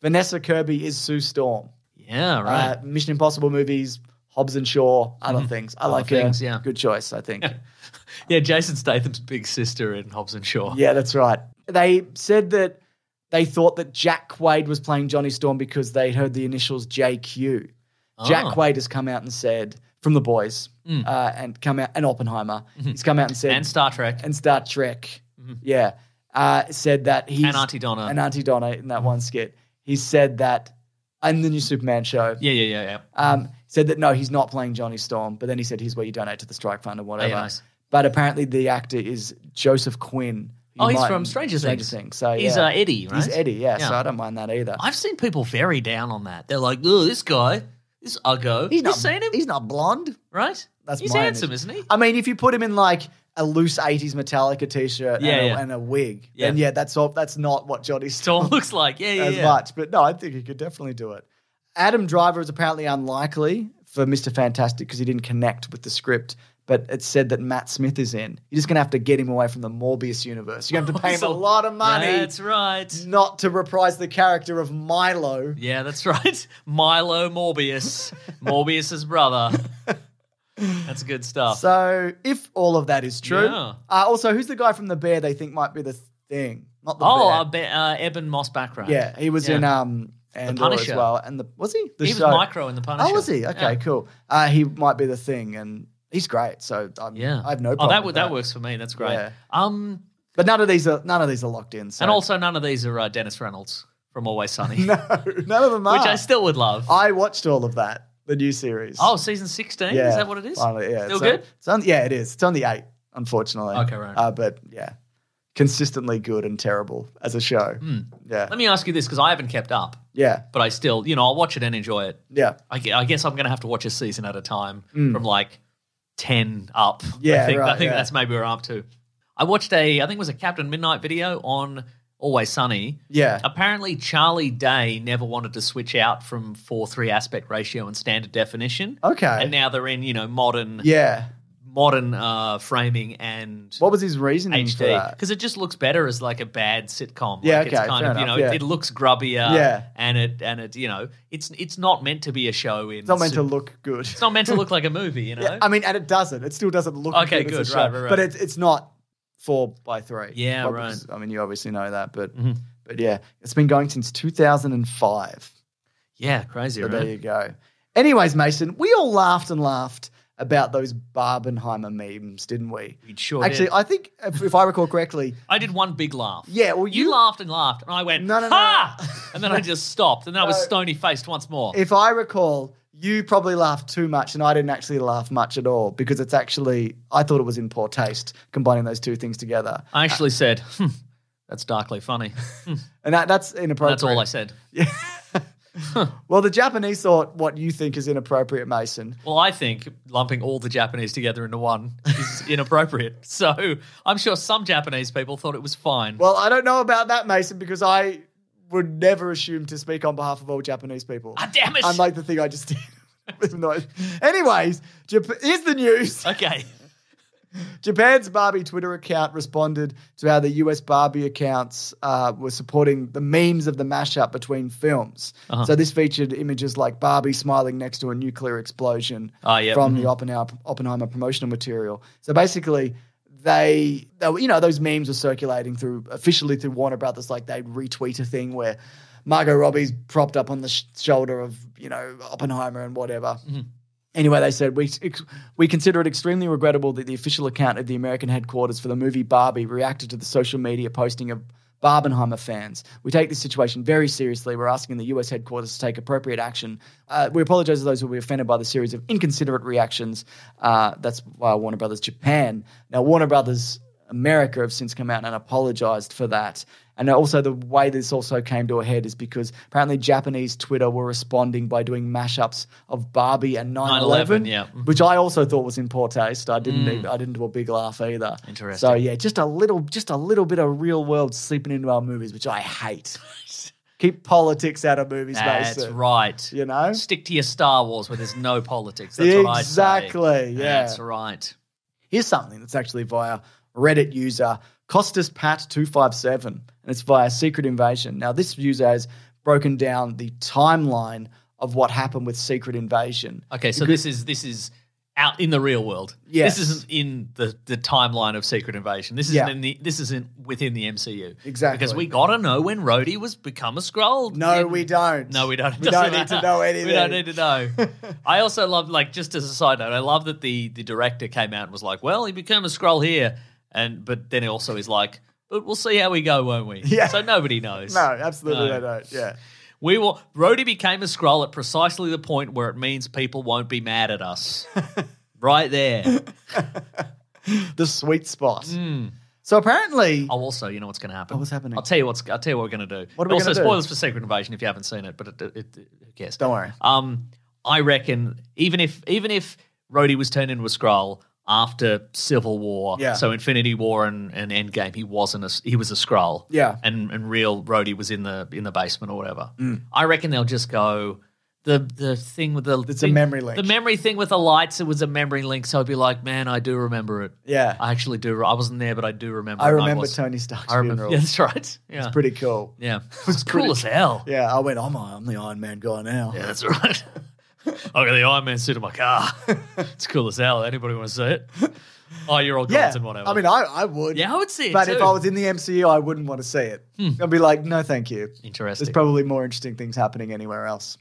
B: Vanessa Kirby is Sue Storm.
C: Yeah, right.
B: Mission Impossible movies, Hobbs and Shaw, other things. I like
C: things,
B: her.
C: yeah.
B: Good choice, I think.
C: Yeah, Jason Statham's big sister in Hobbs and Shaw.
B: Yeah, that's right. They said that they thought that Jack Quaid was playing Johnny Storm because they heard the initials JQ. Jack Quaid has come out and said, from The Boys, and come out, and Oppenheimer, he's come out and said...
C: And Star Trek.
B: Yeah. Said that he's...
C: And Auntie Donna.
B: And Auntie Donna in that one skit. He said that, in the new Superman show...
C: Yeah.
B: Said that, no, he's not playing Johnny Storm, but then he said, here's where you donate to the Strike Fund or whatever.
C: Oh, yeah, nice.
B: But apparently the actor is Joseph Quinn.
C: He's from Stranger Things.
B: So,
C: he's Eddie, right?
B: He's Eddie, yeah, so I don't mind that either.
C: I've seen people very down on that. They're like, oh, this guy, this Uggo.
B: He's not,
C: seen him?
B: He's not blonde.
C: Right? He's handsome, isn't he?
B: I mean, if you put him in like a loose 80s Metallica t-shirt and a wig, then that's not what Johnny Storm
C: looks like.
B: As much. But no, I think he could definitely do it. Adam Driver is apparently unlikely for Mr. Fantastic because he didn't connect with the script. But it's said that Matt Smith is in. You're just going to have to get him away from the Morbius universe. You're going to have to pay him a lot of money.
C: That's right.
B: Not to reprise the character of Milo.
C: Yeah, that's right. Milo Morbius. Morbius's brother. That's good stuff.
B: So if all of that is true. Yeah. Also, who's the guy from The Bear they think might be the Thing? Not the Bear.
C: Eben Moss background.
B: Yeah, he was in Andor as well. And was he?
C: He was Micro in The Punisher.
B: Oh, was he? Okay, cool. He might be the Thing, and he's great. So I have no problem.
C: Oh, that works for me. That's great.
B: Yeah. But none of these are locked in. So.
C: And also none of these are Dennis Reynolds from Always Sunny.
B: No, none of them are.
C: Which I still would love.
B: I watched all of that, the new series.
C: Oh, season 16?
B: Yeah,
C: is that what it is?
B: Finally, yeah.
C: Still good?
B: It is. It's on the 8. unfortunately.
C: Okay, right.
B: But yeah, consistently good and terrible as a show. Yeah.
C: Let me ask you this, because I haven't kept up.
B: Yeah.
C: But I still, I'll watch it and enjoy it.
B: Yeah.
C: I guess I'm going to have to watch a season at a time from like 10 up.
B: Yeah,
C: I think that's maybe where I'm up to. I watched I think it was a Captain Midnight video on Always Sunny.
B: Yeah.
C: Apparently Charlie Day never wanted to switch out from 4:3 aspect ratio and standard definition.
B: Okay.
C: And now they're in, modern framing and
B: what was his reasoning for
C: HD,
B: that?
C: because it just looks better as like a bad sitcom.
B: Yeah,
C: Like it's
B: okay,
C: kind
B: fair
C: of
B: enough, yeah.
C: it looks grubbier.
B: Yeah.
C: and it it's not meant to be a show.
B: It's not meant to look good.
C: It's not meant to look like a movie.
B: Yeah, I mean, and it doesn't. It still doesn't look
C: Okay,
B: good as a
C: good,
B: show.
C: right.
B: But it's not 4:3.
C: Yeah,
B: Well,
C: right.
B: because, I mean, you obviously know that, but yeah, it's been going since 2005.
C: Yeah, crazy.
B: So
C: right?
B: there you go. Anyways, Mason, we all laughed about those Barbenheimer memes, didn't we?
C: We sure
B: Actually,
C: did.
B: I think if I recall correctly,
C: I did one big laugh.
B: Yeah, well,
C: you laughed and laughed, and I went,
B: No.
C: ha! And then I just stopped, and then I was stony-faced once more.
B: if I recall, you probably laughed too much, and I didn't actually laugh much at all because it's actually, I thought it was in poor taste combining those two things together.
C: I actually said, that's darkly funny.
B: And that's inappropriate.
C: That's all I said.
B: Well, the Japanese thought what you think is inappropriate, Mason.
C: Well, I think lumping all the Japanese together into one is inappropriate. So I'm sure some Japanese people thought it was fine.
B: Well, I don't know about that, Mason, because I would never assume to speak on behalf of all Japanese people.
C: Ah, damn it.
B: Unlike the thing I just did. Anyways, here's the news.
C: Okay.
B: Japan's Barbie Twitter account responded to how the US Barbie accounts were supporting the memes of the mashup between films. So this featured images like Barbie smiling next to a nuclear explosion from the Oppenheimer promotional material. So basically, they those memes were circulating officially through Warner Brothers, like they'd retweet a thing where Margot Robbie's propped up on the shoulder of, Oppenheimer and whatever. Anyway, they said, we consider it extremely regrettable that the official account of the American headquarters for the movie Barbie reacted to the social media posting of Barbenheimer fans. We take this situation very seriously. We're asking the US headquarters to take appropriate action. We apologize to those who will be offended by the series of inconsiderate reactions. That's why Warner Brothers Japan. Now, Warner Brothers America have since come out and apologized for that. And also the way this also came to a head is because apparently Japanese Twitter were responding by doing mashups of Barbie and 9/11, which I also thought was in poor taste. I didn't do a big laugh either.
C: Interesting.
B: So yeah, just a little bit of real world seeping into our movies, which I hate. Keep politics out of movies,
C: That's
B: Mason.
C: right. Stick to your Star Wars where there's no politics. That's what I say.
B: Exactly, yeah.
C: That's right.
B: Here's something that's actually via Reddit user CostasPat257, and it's via Secret Invasion. Now, this user has broken down the timeline of what happened with Secret Invasion.
C: Okay, so this is out in the real world.
B: Yes.
C: This isn't in the timeline of Secret Invasion. This isn't within the MCU.
B: Exactly.
C: Because we got to know when Rhodey was become a Skrull.
B: No, we don't.
C: No, we don't.
B: We don't need to know anything.
C: We don't need to know. I also love, just as a side note, I love that the director came out and was like, well, he became a Skrull here. But then also he's like, but we'll see how we go, won't we?
B: Yeah.
C: So nobody knows.
B: No, absolutely they don't. Yeah.
C: Rhodey became a Skrull at precisely the point where it means people won't be mad at us. Right there.
B: The sweet spot. So apparently,
C: also, you know what's going to happen?
B: What's happening?
C: I'll tell you what we're going to do.
B: What are we going to do?
C: Spoilers for Secret Invasion if you haven't seen it, but who cares?
B: Don't worry.
C: I reckon even if Rhodey was turned into a Skrull after Civil War, so Infinity War and Endgame, he was a Skrull.
B: Yeah.
C: And real Rhodey was in the basement or whatever. I reckon they'll just go the thing with
B: it's a memory link.
C: The memory thing with the lights, it was a memory link, so I'd be like, man, I do remember it.
B: Yeah.
C: I actually do. I wasn't there, but I do remember
B: I
C: it.
B: remember Tony Stark's funeral.
C: Yeah, that's right. Yeah.
B: It's pretty cool.
C: Yeah. It's cool as hell.
B: Yeah, I went, I'm the Iron Man guy now.
C: Yeah, that's right. I got the Iron Man suit in my car. It's cool as hell. Anybody want to see it? Oh, you're all gods and whatever.
B: I mean, I would.
C: Yeah, I would see it
B: But
C: too.
B: if I was in the MCU, I wouldn't want to see it. I'd be like, no, thank you.
C: Interesting.
B: There's probably more interesting things happening anywhere else.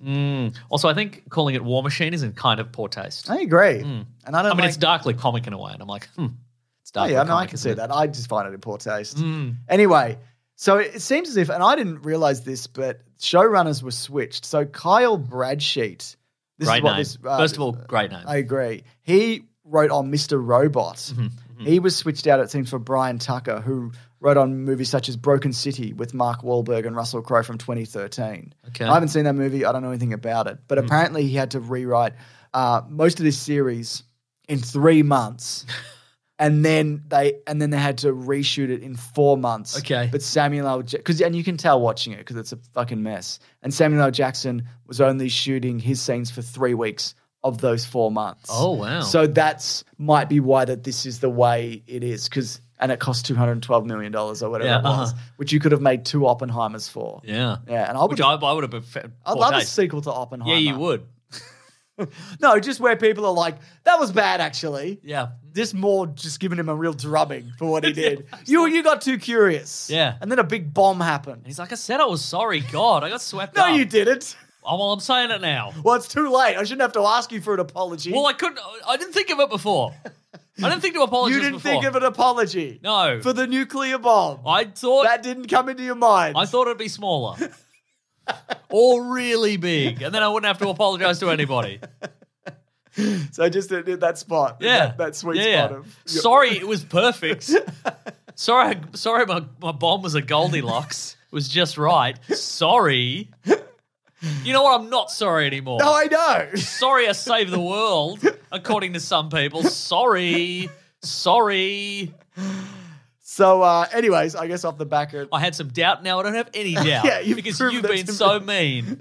C: Also, I think calling it War Machine is in kind of poor taste.
B: I agree. And I
C: mean, it's darkly comic in a way, and I'm like, it's darkly comic.
B: I can see that. I just find it in poor taste. Anyway, so it seems as if, and I didn't realize this, but showrunners were switched. So Kyle Bradsheet.
C: Great name. First of all, great name.
B: I agree. He wrote on Mr. Robot. He was switched out, it seems, for Brian Tucker, who wrote on movies such as Broken City with Mark Wahlberg and Russell Crowe from 2013.
C: Okay.
B: I haven't seen that movie. I don't know anything about it. But apparently he had to rewrite most of this series in 3 months. And then they had to reshoot it in 4 months.
C: Okay.
B: But Samuel L. and you can tell watching it because it's a fucking mess. And Samuel L. Jackson was only shooting his scenes for 3 weeks of those 4 months.
C: Oh, wow.
B: So might be why that this is the way it is and it cost $212 million or whatever it was, which you could have made 2 Oppenheimers for.
C: Yeah.
B: Yeah. And
C: I would have been.
B: I'd love a sequel to Oppenheimer.
C: Yeah, you would.
B: No, just where people are like, that was bad, actually.
C: Yeah.
B: This more just giving him a real drubbing for what he did. You got too curious.
C: Yeah.
B: And then a big bomb happened.
C: He's like, I said I was sorry. God, I got swept
B: No,
C: up.
B: you didn't.
C: Oh, well, I'm saying it now.
B: Well, it's too late. I shouldn't have to ask you for an apology.
C: Well, I didn't think of it before. I didn't think to apologize
B: You didn't
C: before.
B: think of an apology.
C: No.
B: For the nuclear bomb.
C: I thought...
B: That didn't come into your mind.
C: I thought it'd be smaller. Or really big. And then I wouldn't have to apologize to anybody.
B: So I just did that spot.
C: Yeah.
B: That sweet spot of...
C: Sorry, it was perfect. Sorry, my bomb was a Goldilocks. It was just right. Sorry. You know what? I'm not sorry anymore.
B: No, I know.
C: Sorry I saved the world, according to some people. Sorry.
B: So, anyways, I guess off the back of...
C: I had some doubt. Now I don't have any doubt.
B: Yeah,
C: because you've been so mean.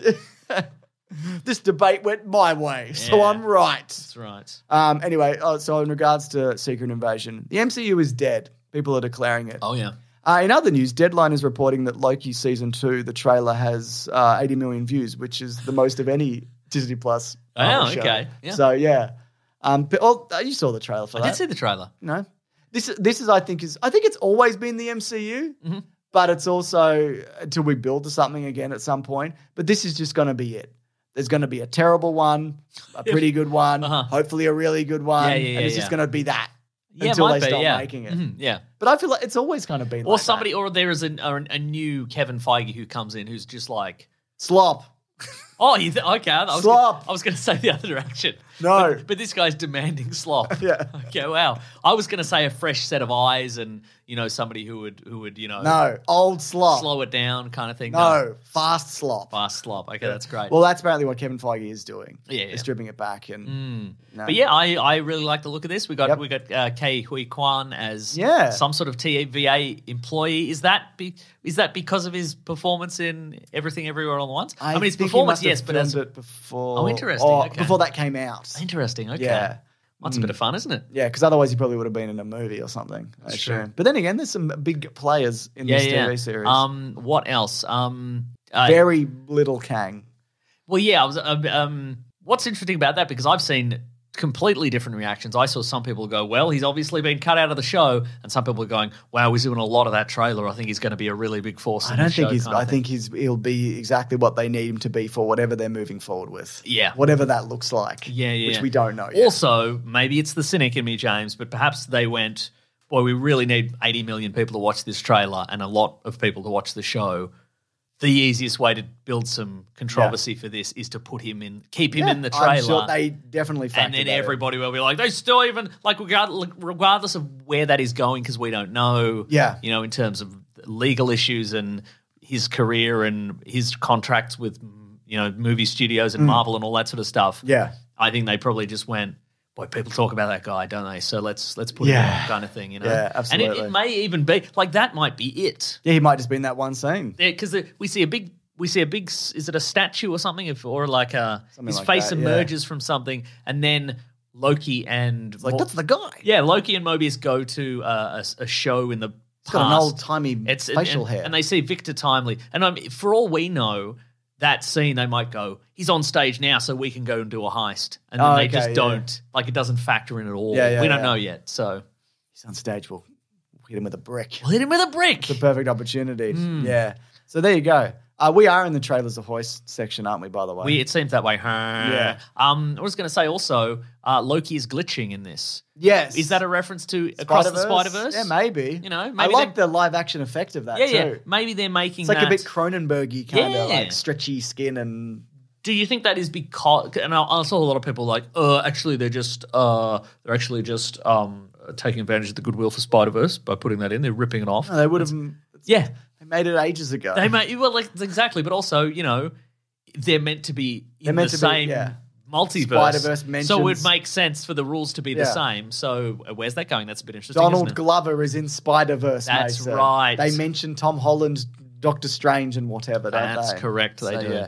B: This debate went my way, so I'm right.
C: That's right.
B: Anyway, so in regards to Secret Invasion, the MCU is dead. People are declaring it.
C: Oh, yeah.
B: In other news, Deadline is reporting that Loki Season 2, the trailer, has 80 million views, which is the most of any Disney Plus show.
C: Okay. Yeah.
B: So, yeah. You saw the trailer for that.
C: I did see the trailer.
B: No. This is I think it's always been the MCU, but it's also until we build to something again at some point. But this is just going to be it. There's going to be a terrible one, a pretty good one, hopefully a really good one, and it's just going to be that until they stop making it.
C: Mm-hmm, yeah.
B: But I feel like it's always kind of been like that.
C: Or there is a new Kevin Feige who comes in who's just like...
B: Slop.
C: Oh, okay. I was going to say the other direction.
B: No.
C: But this guy's demanding slop.
B: Yeah.
C: Okay, wow. I was going to say a fresh set of eyes and, somebody who would
B: No, old slop.
C: slow it down kind of thing.
B: No, fast slop.
C: Fast slop. Okay, that's great.
B: Well, that's apparently what Kevin Feige is doing.
C: Yeah.
B: Is stripping it back. No.
C: But yeah, I really like the look of this. We got Kei Hui Kwan as some sort of TVA employee. Is that because of his performance in Everything Everywhere All at Once? I mean, his performance, yes, but as
B: it before.
C: Oh, interesting. Okay.
B: Before that came out.
C: Interesting. Okay.
B: Yeah.
C: That's a bit of fun, isn't it?
B: Yeah, because otherwise he probably would have been in a movie or something. That's true. But then again, there's some big players in this TV series.
C: What else?
B: Very little Kang.
C: Well, yeah. What's interesting about that, because I've seen completely different reactions. I saw some people go, well, he's obviously been cut out of the show, and some people are going, wow, he's doing a lot of that trailer. I think he's going to be a really big force in the show.
B: I think he'll be exactly what they need him to be for whatever they're moving forward with.
C: Yeah.
B: Whatever that looks like.
C: Yeah.
B: Which we don't know yet.
C: Also, maybe it's the cynic in me, James, but perhaps they went, boy, we really need 80 million people to watch this trailer and a lot of people to watch the show. The easiest way to build some controversy for this is to keep him in the trailer.
B: I'm sure they definitely factored
C: and then everybody will be like, they still even, regardless of where that is going, because we don't know, in terms of legal issues and his career and his contracts with, movie studios and Marvel and all that sort of stuff.
B: Yeah.
C: I think they probably just went, boy, people talk about that guy, don't they? So let's put him in, kind of thing,
B: Yeah, absolutely.
C: And it may even be that might be it.
B: Yeah, he might just be in that one scene.
C: Yeah, because we see a big. Is it a statue or something, or like his face emerges from something, and then Loki and
B: that's the guy.
C: Yeah, Loki and Mobius go to a show in the past.
B: He's got an old timey facial hair,
C: and they see Victor Timely, and for all we know. That scene, they might go, he's on stage now, so we can go and do a heist. And then they just don't. Like, it doesn't factor in at all. We don't know yet, so.
B: He's on stage, we'll hit him with a brick.
C: It's
B: the perfect opportunity. Yeah. So there you go. We are in the Trailers of Hoist section, aren't we, by the way?
C: It seems that way.
B: Yeah.
C: I was going to say also, Loki is glitching in this.
B: Yes.
C: Is that a reference to Across the Spider-Verse?
B: Yeah, maybe.
C: Maybe
B: I like the live action effect of that too.
C: Yeah. Maybe they're making
B: it's like a bit Cronenberg-y kind of like stretchy skin and...
C: Do you think that is because... And I saw a lot of people like, actually they're just taking advantage of the goodwill for Spider-Verse by putting that in. They're ripping it off.
B: No, they would have.
C: Yeah.
B: They made it ages ago.
C: Exactly, but also, they're meant to be in the same multiverse.
B: Spider-Verse mentions.
C: So it would make sense for the rules to be the same. So where's that going? That's a bit interesting.
B: Donald Glover is in Spider-Verse.
C: That's
B: Mason.
C: right.
B: They mention Tom Holland, Doctor Strange, and whatever.
C: That's correct. They do.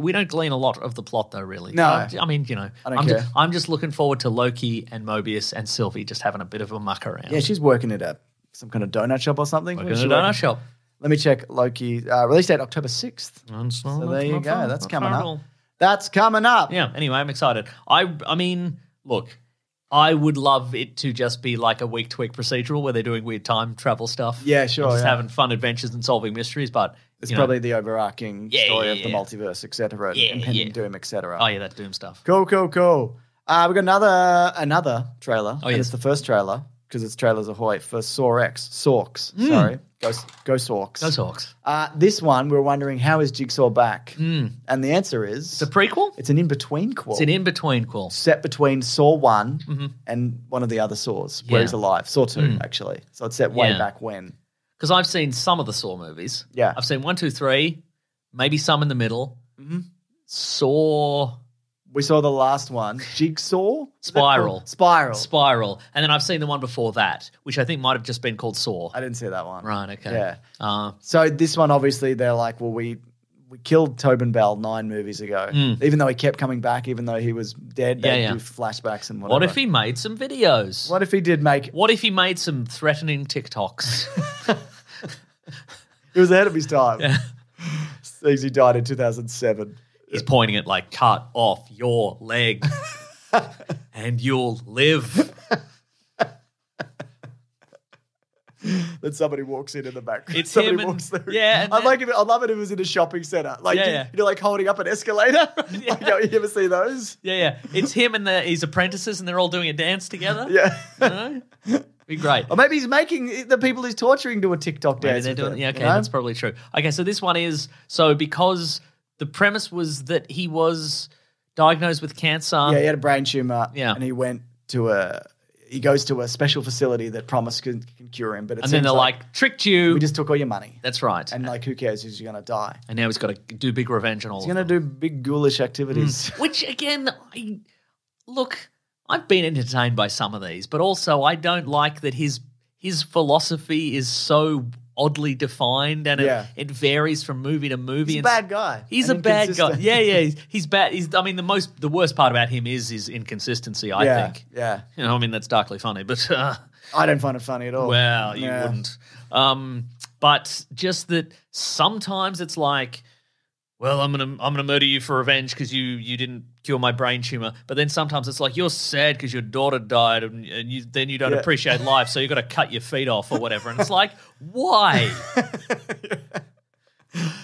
C: We don't glean a lot of the plot, though. Really.
B: No.
C: I mean,
B: I don't care.
C: I'm just looking forward to Loki and Mobius and Sylvie just having a bit of a muck around.
B: Yeah, she's working at some kind of donut shop or something.
C: Working at a donut shop.
B: Let me check Loki. Release date October 6th. So there you go. That's coming up. That's coming up.
C: Yeah, anyway, I'm excited. I mean, look, I would love it to just be like a week-to-week procedural where they're doing weird time travel stuff.
B: Yeah, sure.
C: And just having fun adventures and solving mysteries, but
B: it's probably the overarching story of the multiverse, etc. Impending doom, etc.
C: Oh, yeah, that Doom stuff.
B: Cool. We've got another trailer. Oh, yes. And it's the first trailer because it's trailers ahoy for Saw X. Sorks. Sorry. Go Sorks.
C: Go Sorks.
B: This one, we were wondering, how is Jigsaw back? And the answer is...
C: It's a prequel?
B: It's an in-between quel.
C: It's an in-between quel.
B: Set between Saw 1 and one of the other Saws, where he's alive. Saw 2, actually. So it's set way back when.
C: Because I've seen some of the Saw movies.
B: Yeah.
C: I've seen 1, 2, 3, maybe some in the middle. Saw...
B: We saw the last one, Jigsaw?
C: Spiral.
B: And
C: then I've seen the one before that, which I think might have just been called Saw.
B: I didn't see that one.
C: Right, okay.
B: Yeah. So this one, obviously, they're like, well, we killed Tobin Bell 9 movies ago. Even though he kept coming back, even though he was dead, they do flashbacks and whatever.
C: What if he made some videos?
B: What if he did make...
C: What if he made some threatening TikToks?
B: He was ahead of his time. Yeah. He died in 2007.
C: He's pointing at like, cut off your leg and you'll live.
B: Then somebody walks in the back.
C: It's
B: somebody
C: him
B: walks through.
C: Yeah.
B: I'd love it if it was in a shopping centre. Like, like holding up an escalator. Like, you ever see those?
C: Yeah. It's him and his apprentices and they're all doing a dance together.
B: Yeah.
C: Be great.
B: Or maybe he's making the people he's torturing do a TikTok dance.
C: Maybe they're doing that's probably true. Okay, so this one is, because the premise was that he was diagnosed with cancer.
B: Yeah, he had a brain tumor.
C: Yeah.
B: And he goes to a special facility that promised can cure him. But
C: then they're like, tricked you.
B: We just took all your money.
C: That's right.
B: And who cares? He's going to die.
C: And now he's got to do big revenge on all of them.
B: He's going to do big ghoulish activities.
C: Which, again, I've been entertained by some of these, but also I don't like that his philosophy is so oddly defined and it varies from movie to movie.
B: He's a bad guy.
C: He's a bad guy. Yeah. He's bad. The worst part about him is his inconsistency, I think.
B: Yeah.
C: That's darkly funny, but
B: I don't find it funny at all.
C: Well, you wouldn't. But just that sometimes it's like, well, I'm gonna murder you for revenge because you didn't cure my brain tumor. But then sometimes it's like, you're sad because your daughter died and then you don't appreciate life, so you've got to cut your feet off or whatever. And it's like, why?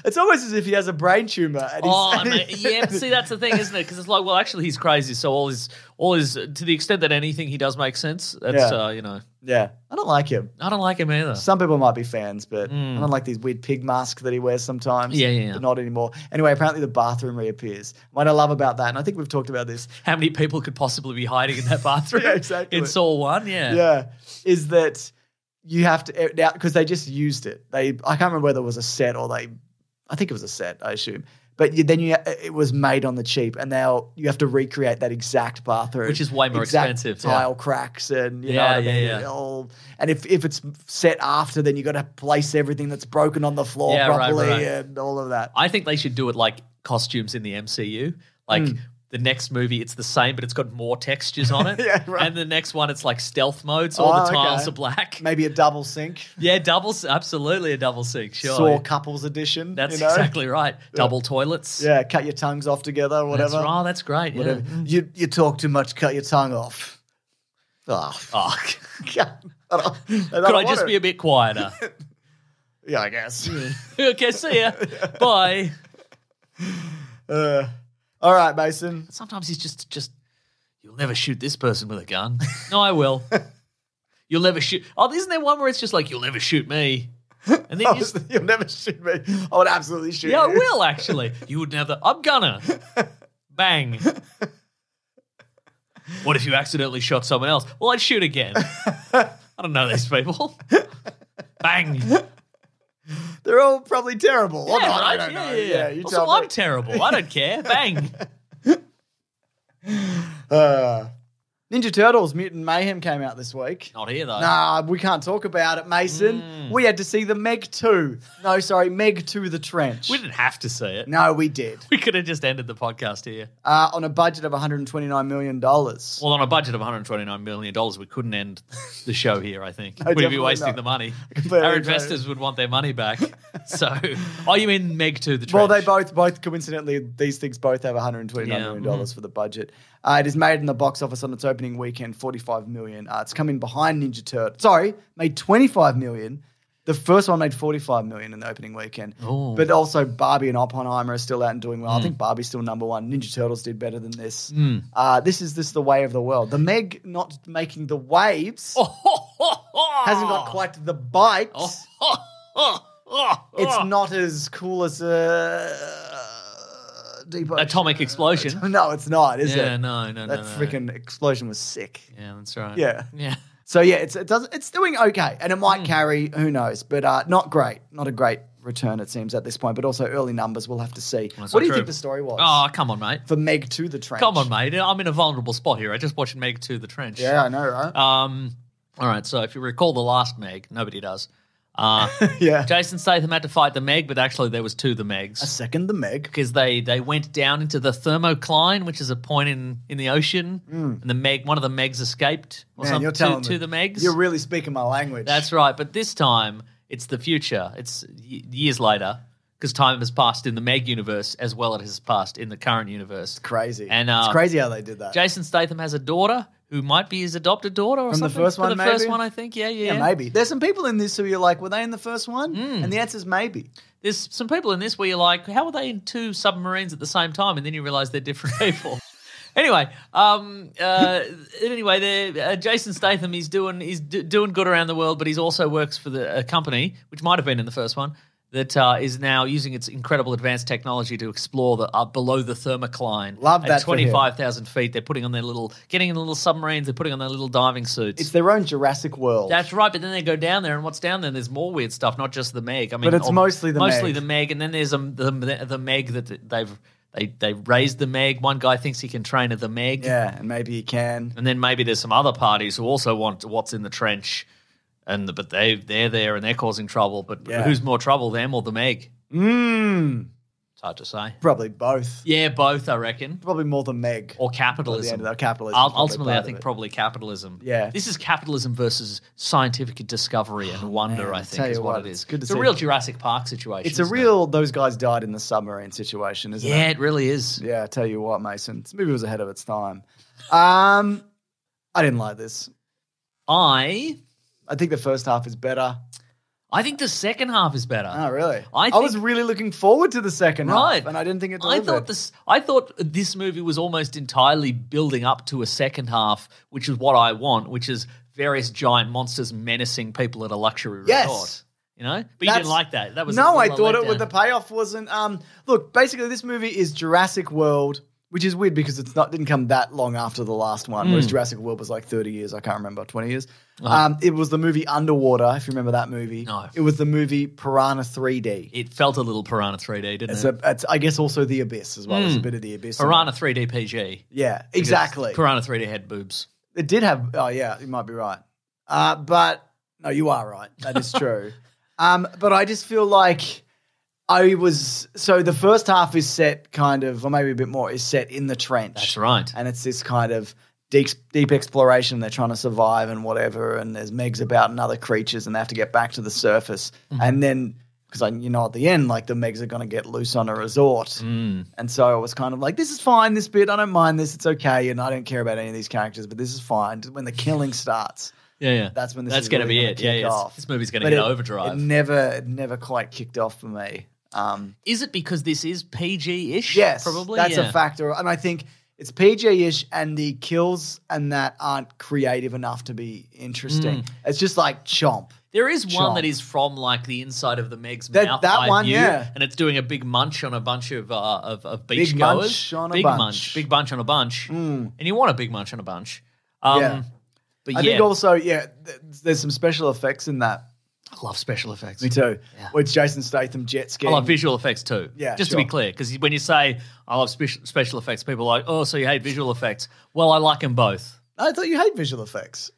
B: It's almost as if he has a brain tumor.
C: See, that's the thing, isn't it? Because it's like, well, actually, he's crazy. So all his to the extent that anything he does makes sense. That's
B: Yeah, I don't like him.
C: I don't like him either.
B: Some people might be fans, but I don't like these weird pig masks that he wears sometimes.
C: Yeah.
B: But not anymore. Anyway, apparently the bathroom reappears. What I love about that, and I think we've talked about this.
C: How many people could possibly be hiding in that bathroom?
B: Yeah, exactly.
C: In Saw 1,
B: Yeah, is that you have to, because they just used it. I can't remember whether it was a set or I think it was a set, I assume. But then it was made on the cheap, and now you have to recreate that exact bathroom,
C: which is way more expensive.
B: Tile cracks and you know what I mean. And if it's set after, then you got to place everything that's broken on the floor properly and all of that.
C: I think they should do it like costumes in the MCU, like. The next movie, it's the same, but it's got more textures on it. And the next one, it's like stealth mode, so all the tiles are black.
B: Maybe a double sink.
C: Yeah, absolutely a double sink, sure.
B: Saw couples edition.
C: That's exactly right. Double toilets.
B: Yeah, cut your tongues off together, whatever.
C: That's right, that's great. Yeah.
B: You talk too much, cut your tongue off.
C: Oh. Could I just be a bit quieter?
B: Yeah, I guess.
C: Okay, see ya. Bye.
B: All right, Mason.
C: Sometimes he's just, you'll never shoot this person with a gun. No, I will. You'll never shoot. Oh, isn't there one where it's just like, you'll never shoot me? And then
B: you'll never shoot me. I would absolutely shoot you.
C: Yeah, I will, actually. You would never. I'm gonna. Bang. What if you accidentally shot someone else? Well, I'd shoot again. I don't know these people. Bang.
B: They're all probably terrible.
C: Yeah, right? I don't know. Yeah.
B: You
C: also,
B: tell me.
C: I'm terrible. I don't care. Bang.
B: Ninja Turtles Mutant Mayhem came out this week.
C: Not here, though.
B: Nah, we can't talk about it, Mason. We had to see the Meg 2. No, sorry, Meg to the Trench.
C: We didn't have to see it.
B: No, we did.
C: We could have just ended the podcast here.
B: On a budget of $129 million.
C: Well, on a budget of $129 million, we couldn't end the show here, I think.
B: No,
C: We'd be wasting the money. Our investors would want their money back. So, you mean Meg to the Trench?
B: Well, they both coincidentally, these things both have $129 million for the budget. It is made in the box office on its opening weekend, $45 million. It's come in behind Ninja Turtle. Sorry, made $25 million. The first one made $45 million in the opening weekend.
C: Ooh.
B: But also Barbie and Oppenheimer are still out and doing well. I think Barbie's still number one. Ninja Turtles did better than this. This is the way of the world. The Meg not making the waves hasn't got quite the bites. It's not as cool as Deep Ocean.
C: Atomic explosion.
B: No, it's not, is it?
C: Yeah, no.
B: That freaking explosion was sick.
C: Yeah, that's right.
B: Yeah.
C: Yeah.
B: So yeah, it's doing okay, and it might carry. Who knows? But not great. Not a great return, it seems, at this point. But also early numbers, we'll have to see. What do you think the story was?
C: Oh, come on, mate.
B: For Meg to the Trench.
C: Come on, mate. I'm in a vulnerable spot here. I just watched Meg to the Trench.
B: Yeah, I know, right?
C: All right. So if you recall the last Meg, nobody does.
B: Yeah.
C: Jason Statham had to fight the Meg, but actually there was two the Megs.
B: A second the Meg.
C: Because they went down into the thermocline, which is a point in the ocean, and the Meg, one of the Megs escaped or
B: Man,
C: something
B: you're telling
C: to the Megs.
B: You're really speaking my language.
C: That's right, but this time it's the future. It's years later because time has passed in the Meg universe as well as it has passed in the current universe.
B: It's crazy.
C: And
B: it's crazy how they did that.
C: Jason Statham has a daughter who might be his adopted daughter or
B: From
C: something.
B: the first one,
C: From the
B: maybe?
C: first one, I think. Yeah.
B: Yeah, maybe. There's some people in this who you're like, were they in the first one? And the answer's maybe.
C: There's some people in this where you're like, how are they in two submarines at the same time? And then you realize they're different people. Anyway, Jason Statham, he's doing good around the world, but he also works for a company, which might have been in the first one, that is now using its incredible advanced technology to explore the below the thermocline.
B: Love that
C: at 25,000 feet. They're putting on getting in the little submarines. They're putting on their little diving suits.
B: It's their own Jurassic World.
C: That's right, but then they go down there, and what's down there? There's more weird stuff, not just the Meg. I mean,
B: but it's mostly the
C: Meg, and then there's the Meg that they raised the Meg. One guy thinks he can train the Meg.
B: Yeah, and maybe he can.
C: And then maybe there's some other parties who also want what's in the trench. But they're there and they're causing trouble. But who's more trouble, them or the Meg? It's hard to say.
B: Probably both.
C: Yeah, both, I reckon.
B: Probably more than Meg.
C: Or capitalism.
B: Ultimately,
C: I think probably capitalism.
B: Yeah.
C: This is capitalism versus scientific discovery and wonder, I think, is what it is.
B: It's
C: a real Jurassic Park situation.
B: It's a real, those guys died in the submarine situation, isn't it?
C: Yeah, it really is.
B: Yeah, I tell you what, Mason. This movie was ahead of its time. I didn't like this. I think the first half is better.
C: I think the second half is better.
B: Oh, really?
C: I
B: was really looking forward to the second half, and I didn't think it delivered.
C: I thought this movie was almost entirely building up to a second half, which is what I want, which is various giant monsters menacing people at a luxury resort. You know? But you didn't like that. That was
B: I thought the payoff wasn't. Look, basically, this movie is Jurassic World, which is weird because didn't come that long after the last one, whereas Jurassic World was like 30 years. I can't remember, 20 years. It was the movie Underwater, if you remember that movie.
C: No.
B: It was the movie Piranha 3D.
C: It felt a little Piranha 3D, didn't it?
B: It's, I guess, also The Abyss as well. There's a bit of The Abyss.
C: Piranha 3D PG.
B: Yeah, exactly.
C: Piranha 3D had boobs.
B: It did have, you might be right. But, no, you are right. That is true. But I just feel like so the first half is set kind of, or maybe a bit more, is set in the trench.
C: That's right.
B: And it's this kind of deep exploration. They're trying to survive and whatever, and there's Megs about and other creatures, and they have to get back to the surface. And then, because at the end, like the Megs are going to get loose on a resort. And so I was kind of like, this is fine, this bit, I don't mind this, it's okay, and I don't care about any of these characters, but this is fine. When the killing starts.
C: Yeah.
B: That's when
C: that's going to be it. Yeah.
B: Off.
C: This movie's going to get overdrive.
B: It never quite kicked off for me.
C: Is it because this is PG-ish?
B: Yes,
C: probably.
B: That's a factor, and I think it's PG-ish, and the kills and that aren't creative enough to be interesting. It's just like chomp.
C: There is one
B: Chomp.
C: that is from like the inside of the Meg's mouth.
B: That one,
C: view,
B: yeah.
C: And it's doing a big munch on a bunch of beach
B: Big
C: goers.
B: munch on a
C: big
B: bunch.
C: munch. Big bunch on a bunch. And you want a big munch on a bunch.
B: Yeah.
C: But
B: I think also, there's some special effects in that.
C: I love special effects.
B: Me too.
C: Yeah.
B: With Jason Statham jet skiing.
C: I love visual effects too.
B: Yeah,
C: just to be clear, because when you say I love special effects, people are like, oh, so you hate visual effects. Well, I like them both.
B: I thought you hate visual effects.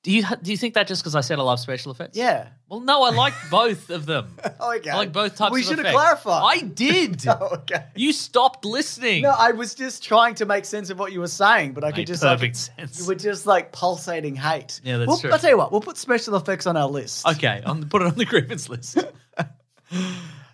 C: Do you think that just because I said I love special effects?
B: Yeah.
C: Well, no, I like both of them.
B: Okay.
C: I like both types of effects.
B: We should have clarified.
C: I did.
B: Oh, okay.
C: You stopped listening.
B: No, I was just trying to make sense of what you were saying, but I could
C: Made
B: just
C: perfect sense.
B: You were just like pulsating hate.
C: Yeah, that's true.
B: I'll tell you what, we'll put special effects on our list.
C: Okay, put it on the grievance list.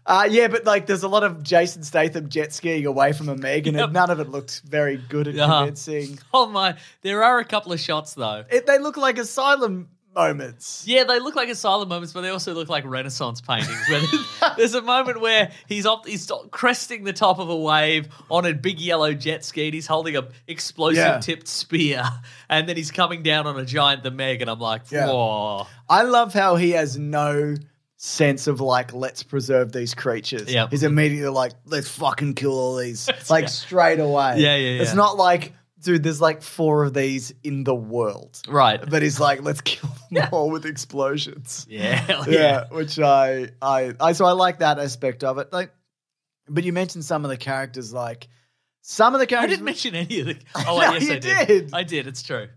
B: But like there's a lot of Jason Statham jet skiing away from a Meg, and none of it looked very good and convincing.
C: Oh my, there are a couple of shots though.
B: They look like asylum moments.
C: Yeah, they look like asylum moments, but they also look like Renaissance paintings. Where there's a moment where he's cresting the top of a wave on a big yellow jet ski, and he's holding a explosive-tipped spear, and then he's coming down on a giant the Meg, and I'm like, whoa.
B: I love how he has no sense of like, let's preserve these creatures.
C: Yep.
B: He's immediately like, let's fucking kill all these. Like straight away.
C: Yeah.
B: It's not like, dude, there's like 4 of these in the world.
C: Right.
B: But he's like, let's kill them all with explosions.
C: Yeah.
B: Which I like that aspect of it. Like, but you mentioned some of the characters, like some of the
C: I
B: characters.
C: didn't mention any of the. Oh,
B: No,
C: yes,
B: you
C: I did.
B: did.
C: I did. It's true.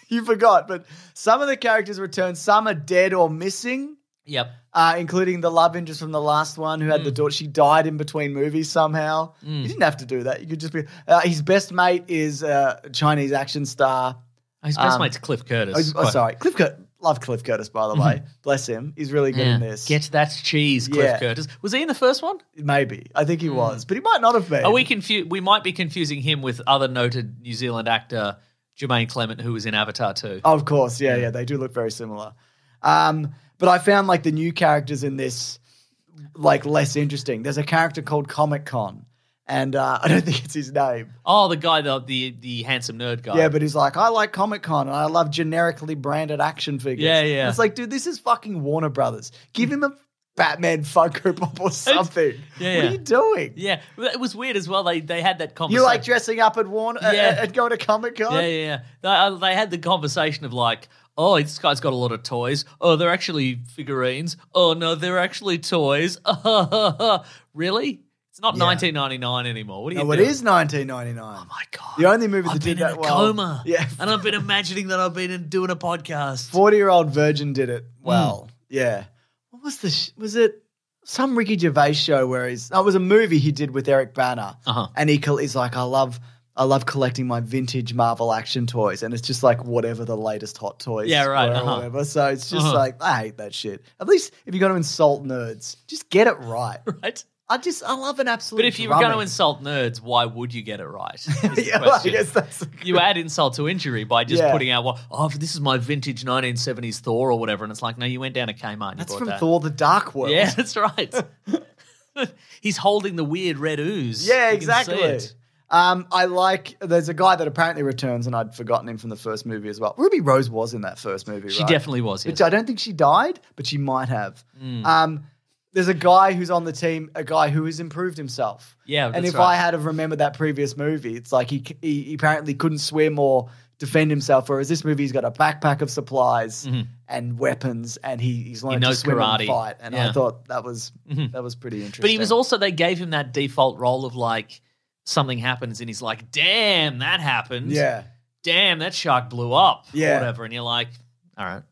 B: You forgot, but some of the characters return. Some are dead or missing.
C: Yep.
B: Including the love interest from the last one who had the daughter. She died in between movies somehow. You didn't have to do that. You could just be. His best mate is a Chinese action star.
C: His best mate's Cliff Curtis.
B: Sorry. Cliff Curtis. Love Cliff Curtis, by the way. Bless him. He's really good in this.
C: Get that cheese, Cliff Curtis. Was he in the first one?
B: Maybe. I think he was. But he might not have been.
C: Are we might be confusing him with other noted New Zealand actor Jermaine Clement, who was in Avatar too.
B: Of course. Yeah. They do look very similar. But I found like the new characters in this like less interesting. There's a character called Comic Con, and I don't think it's his name.
C: Oh, the guy, the handsome nerd guy.
B: Yeah, but he's like, I like Comic Con and I love generically branded action figures.
C: Yeah.
B: And it's like, dude, this is fucking Warner Brothers. Give him a Batman Funko Pop or something. What are you doing?
C: Yeah, it was weird as well. They had that conversation.
B: You like dressing up at Warner and going to Comic Con?
C: Yeah. They had the conversation of like, oh, this guy's got a lot of toys. Oh, they're actually figurines. Oh, no, they're actually toys. Really? It's not 1999 anymore. What are you doing?
B: It is 1999.
C: Oh, my God.
B: The only movie that did that well.
C: I've been in a coma.
B: Yeah.
C: And I've been imagining that I've been doing a podcast.
B: 40-Year-Old Virgin did it well. Yeah. What was was it some Ricky Gervais show where it was a movie he did with Eric Bana. And he's like, I love collecting my vintage Marvel action toys, and it's just like whatever the latest hot toys
C: were or
B: whatever. So it's just like, I hate that shit. At least if you're going to insult nerds, just get it right.
C: Right?
B: I love an absolute
C: But if you were going to insult nerds, why would you get it right?
B: I guess that's
C: you add insult to injury by just putting out, this is my vintage 1970s Thor or whatever, and it's like, no, you went down to Kmart and
B: that's
C: you bought
B: from
C: that.
B: Thor: The Dark World.
C: Yeah, that's right. He's holding the weird red ooze.
B: Yeah,
C: You can see
B: exactly.
C: it.
B: There's a guy that apparently returns, and I'd forgotten him from the first movie as well. Ruby Rose was in that first movie, right?
C: She definitely was, yes.
B: Which I don't think she died, but she might have. There's a guy who's on the team, a guy who has improved himself.
C: Yeah,
B: and
C: that's
B: if
C: right.
B: I had have remembered that previous movie, it's like he apparently couldn't swim or defend himself, whereas this movie he's got a backpack of supplies and weapons, and he's learned to swim
C: karate.
B: and fight. And I thought that was pretty interesting.
C: But he was also, they gave him that default role of like, something happens and he's like, damn, that happened.
B: Yeah.
C: Damn, that shark blew up.
B: Yeah.
C: Or whatever. And you're like, all right.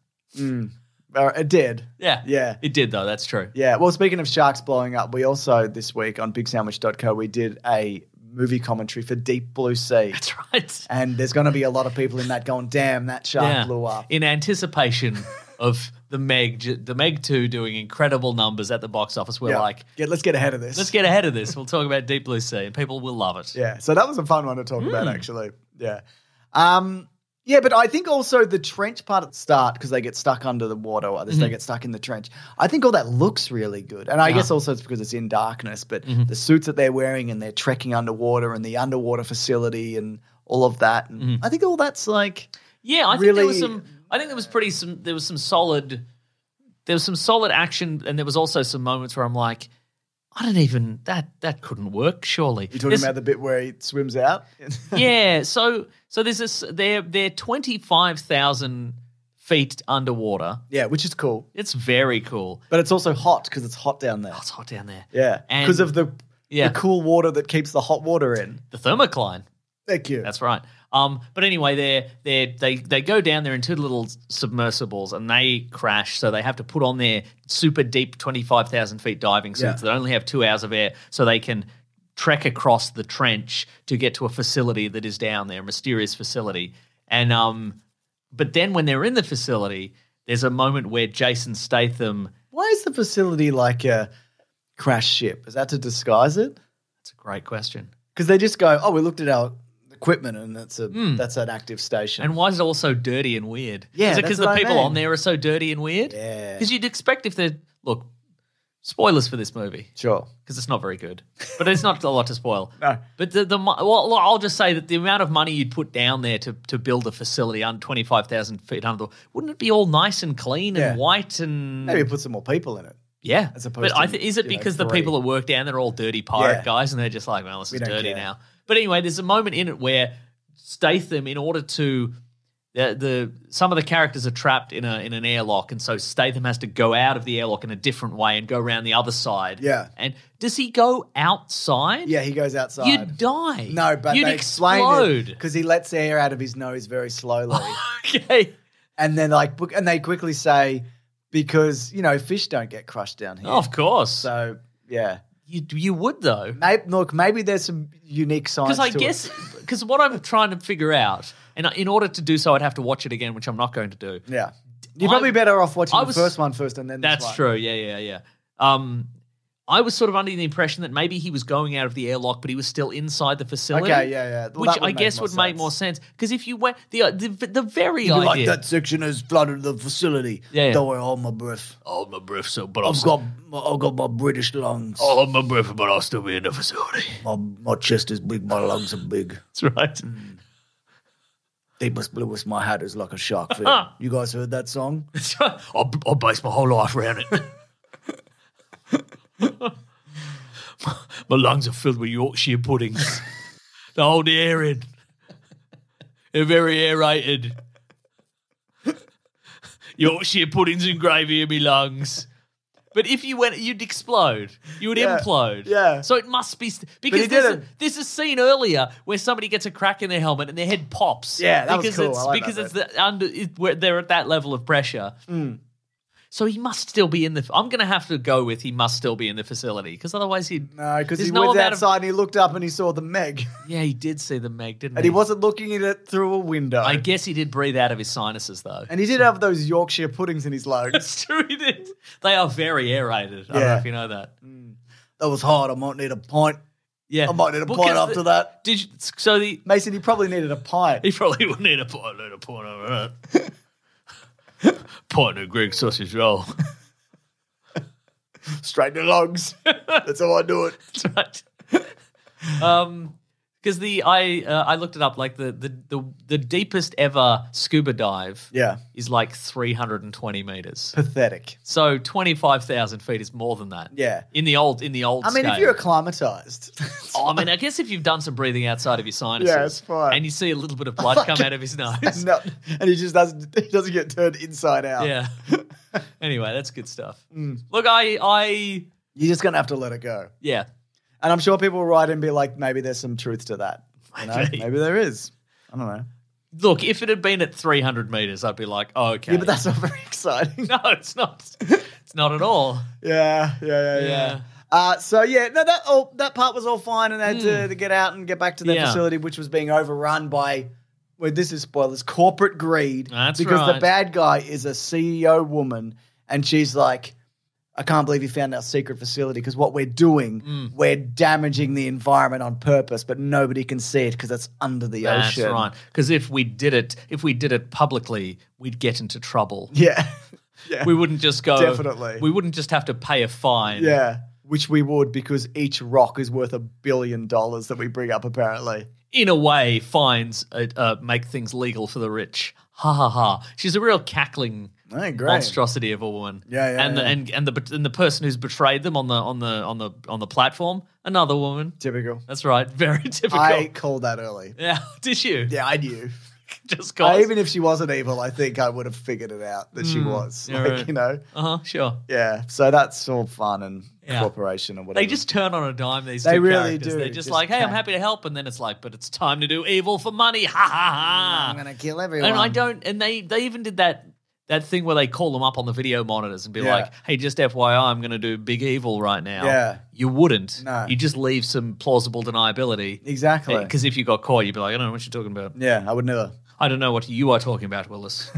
B: It did.
C: Yeah. It did, though. That's true.
B: Yeah. Well, speaking of sharks blowing up, we also, this week on BigSandwich.co, we did a movie commentary for Deep Blue Sea.
C: That's right.
B: And there's going to be a lot of people in that going, damn, that shark blew up.
C: In anticipation of the Meg 2 doing incredible numbers at the box office, we're like,
B: let's get ahead of this.
C: Let's get ahead of this. We'll talk about Deep Blue Sea and people will love it.
B: Yeah. So that was a fun one to talk about, actually. Yeah. But I think also the trench part at the start, because they get stuck under the water, or they get stuck in the trench. I think all that looks really good. And I guess also it's because it's in darkness, but the suits that they're wearing and they're trekking underwater and the underwater facility and all of that. And I think all that's like
C: I
B: really...
C: think there was some solid there was some solid action, and there was also some moments where I'm like, I don't even that couldn't work. Surely
B: you're talking about the bit where he swims out.
C: Yeah. So there's this. They're 25,000 feet underwater.
B: Yeah, which is cool.
C: It's very cool,
B: but it's also hot because it's hot down there.
C: Oh, it's hot down there.
B: Yeah, because of the cool water that keeps the hot water in.
C: The thermocline.
B: Thank you.
C: That's right. But anyway, they go down there in two little submersibles and they crash, so they have to put on their super deep 25,000 feet diving suits that only have 2 hours of air, so they can trek across the trench to get to a facility that is down there, a mysterious facility. And but then when they're in the facility, there's a moment where Jason Statham.
B: Why is the facility like a crash ship? Is that to disguise it?
C: That's a great question.
B: Because they just go, we looked at our equipment and that's an active station.
C: And why is it all so dirty and weird?
B: Yeah,
C: is it because the people on there are so dirty and weird?
B: Yeah.
C: Because you'd expect if they're spoilers for this movie.
B: Sure.
C: Because it's not very good. But there's not a lot to spoil.
B: No.
C: But I'll just say that the amount of money you'd put down there to build a facility on 25,000 feet under, wouldn't it be all nice and clean and white and
B: maybe put some more people in it.
C: Yeah.
B: As opposed
C: to, is it because the people that work down there are all dirty pirate guys and they're just like, well, this is dirty now. But anyway, there's a moment in it where Statham, in order to some of the characters are trapped in an airlock, and so Statham has to go out of the airlock in a different way and go around the other side.
B: Yeah.
C: And does he go outside?
B: Yeah, he goes outside.
C: You'd die.
B: No, but
C: you'd
B: they
C: explode
B: because he lets air out of his nose very slowly.
C: Okay.
B: And then they quickly say because fish don't get crushed down here.
C: Oh, of course.
B: So yeah.
C: You would though.
B: Maybe there's some unique science.
C: Because what I'm trying to figure out, and in order to do so, I'd have to watch it again, which I'm not going to do.
B: Yeah, you're probably better off watching the first one first, and then this one.
C: That's true. Yeah. I was sort of under the impression that maybe he was going out of the airlock, but he was still inside the facility.
B: Okay, yeah. Well,
C: which I guess would make more sense. Because if you went, the very idea.
B: Like that section has flooded the facility.
C: Yeah.
B: Don't worry, hold my breath.
C: Hold my breath, but
B: I've got my British lungs.
C: I'll hold my breath, but I'll still be in the facility.
B: My chest is big, my lungs are big.
C: That's right.
B: Deepest, bluest, my hat is like a shark fin. You guys heard that song?
C: That's right. I'll base my whole life around it. My lungs are filled with Yorkshire puddings. They hold the air in. They're very aerated. Yorkshire puddings and gravy in my lungs. But if you went, you'd explode. You would implode.
B: Yeah.
C: So it must be because there's a scene earlier where somebody gets a crack in their helmet and their head pops.
B: Yeah, that was cool.
C: Where they're at that level of pressure.
B: Mm.
C: So he must still be in the. I'm going to have to go with he must still be in the facility because otherwise he'd.
B: No, because he went outside and he looked up and he saw the Meg.
C: Yeah, he did see the Meg, didn't he?
B: And he wasn't looking at it through a window.
C: I guess he did breathe out of his sinuses though.
B: And he did have those Yorkshire puddings in his lungs.
C: That's true, he did. They are very aerated. I don't know if you know that.
B: That was hard. I might need a pint.
C: Yeah,
B: I might need a pint after that.
C: Mason,
B: he probably needed a pint.
C: He probably would need a pint. Need a pint over that. Pint of Greek sausage roll.
B: Straight to lungs. That's how I do it.
C: That's right. Because I looked it up. Like the deepest ever scuba dive. Is like 320 meters.
B: Pathetic.
C: So 25,000 feet is more than that.
B: Yeah.
C: In the old.
B: I mean,
C: scale.
B: if you're acclimatized.
C: I guess if you've done some breathing outside of your sinuses,
B: it's fine.
C: And you see a little bit of blood come out of his nose,
B: and he just doesn't get turned inside out.
C: Yeah. Anyway, that's good stuff. Look,
B: you're just gonna have to let it go.
C: Yeah.
B: And I'm sure people will write and be like, maybe there's some truth to that. Maybe there is. I don't know.
C: Look, if it had been at 300 meters, I'd be like, oh, okay.
B: Yeah, but that's not very exciting.
C: No, it's not. It's not at all.
B: Yeah. That part was all fine, and they had to get out and get back to their facility, which was being overrun by, this is spoilers, corporate greed.
C: That's
B: because
C: right.
B: the bad guy is a CEO woman, and she's like, I can't believe you found our secret facility because what we're doing, we're damaging the environment on purpose, but nobody can see it because it's under the ocean.
C: That's right. Because if we did it publicly, we'd get into trouble.
B: Yeah.
C: We wouldn't just go.
B: Definitely.
C: We wouldn't just have to pay a fine.
B: Yeah. Which we would because each rock is worth $1 billion that we bring up apparently.
C: In a way, fines make things legal for the rich. Ha ha ha. She's a real cackling monstrosity of a woman.
B: Yeah.
C: And the person who's betrayed them on the platform, another woman.
B: Typical.
C: That's right. Very typical.
B: I called that early.
C: Yeah. Did you?
B: Yeah, I knew.
C: Just cause.
B: Even if she wasn't evil, I think I would have figured it out that she was.
C: Yeah, right.
B: You know.
C: Sure.
B: Yeah. So that's all fun and cooperation or whatever.
C: They just turn on a dime. These
B: they
C: two
B: really
C: characters.
B: do.
C: They're just like, hey, I'm happy to help, and then it's like, but it's time to do evil for money. Ha ha ha!
B: I'm gonna kill everyone.
C: And I don't. And they even did that thing where they call them up on the video monitors and be like, hey, just FYI, I'm going to do big evil right now.
B: Yeah.
C: You wouldn't.
B: No.
C: You just leave some plausible deniability.
B: Exactly.
C: Because if you got caught, you'd be like, I don't know what you're talking about.
B: Yeah, I would never.
C: I don't know what you are talking about, Willis.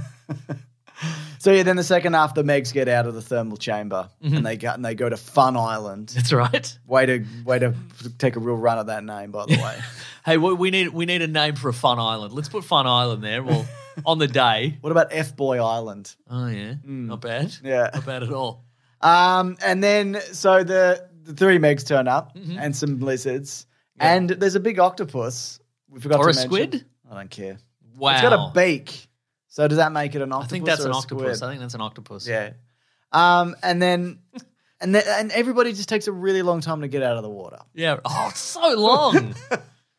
B: So then the second half, the Megs get out of the thermal chamber and they go to Fun Island.
C: That's right.
B: Way to take a real run at that name, by the way.
C: Hey, we need a name for a Fun Island. Let's put Fun Island there. Well, on the day.
B: What about F-Boy Island?
C: Oh yeah, not bad.
B: Yeah,
C: not bad at all.
B: And then so the three Megs turn up and some lizards and there's a big octopus. We forgot to mention.
C: Or a squid?
B: I don't care.
C: Wow,
B: it's got a beak. So does that make it an octopus?
C: I think that's
B: or
C: an
B: a
C: octopus.
B: squid?
C: I think that's an octopus.
B: Yeah. And then everybody just takes a really long time to get out of the water.
C: Yeah. Oh, it's so long.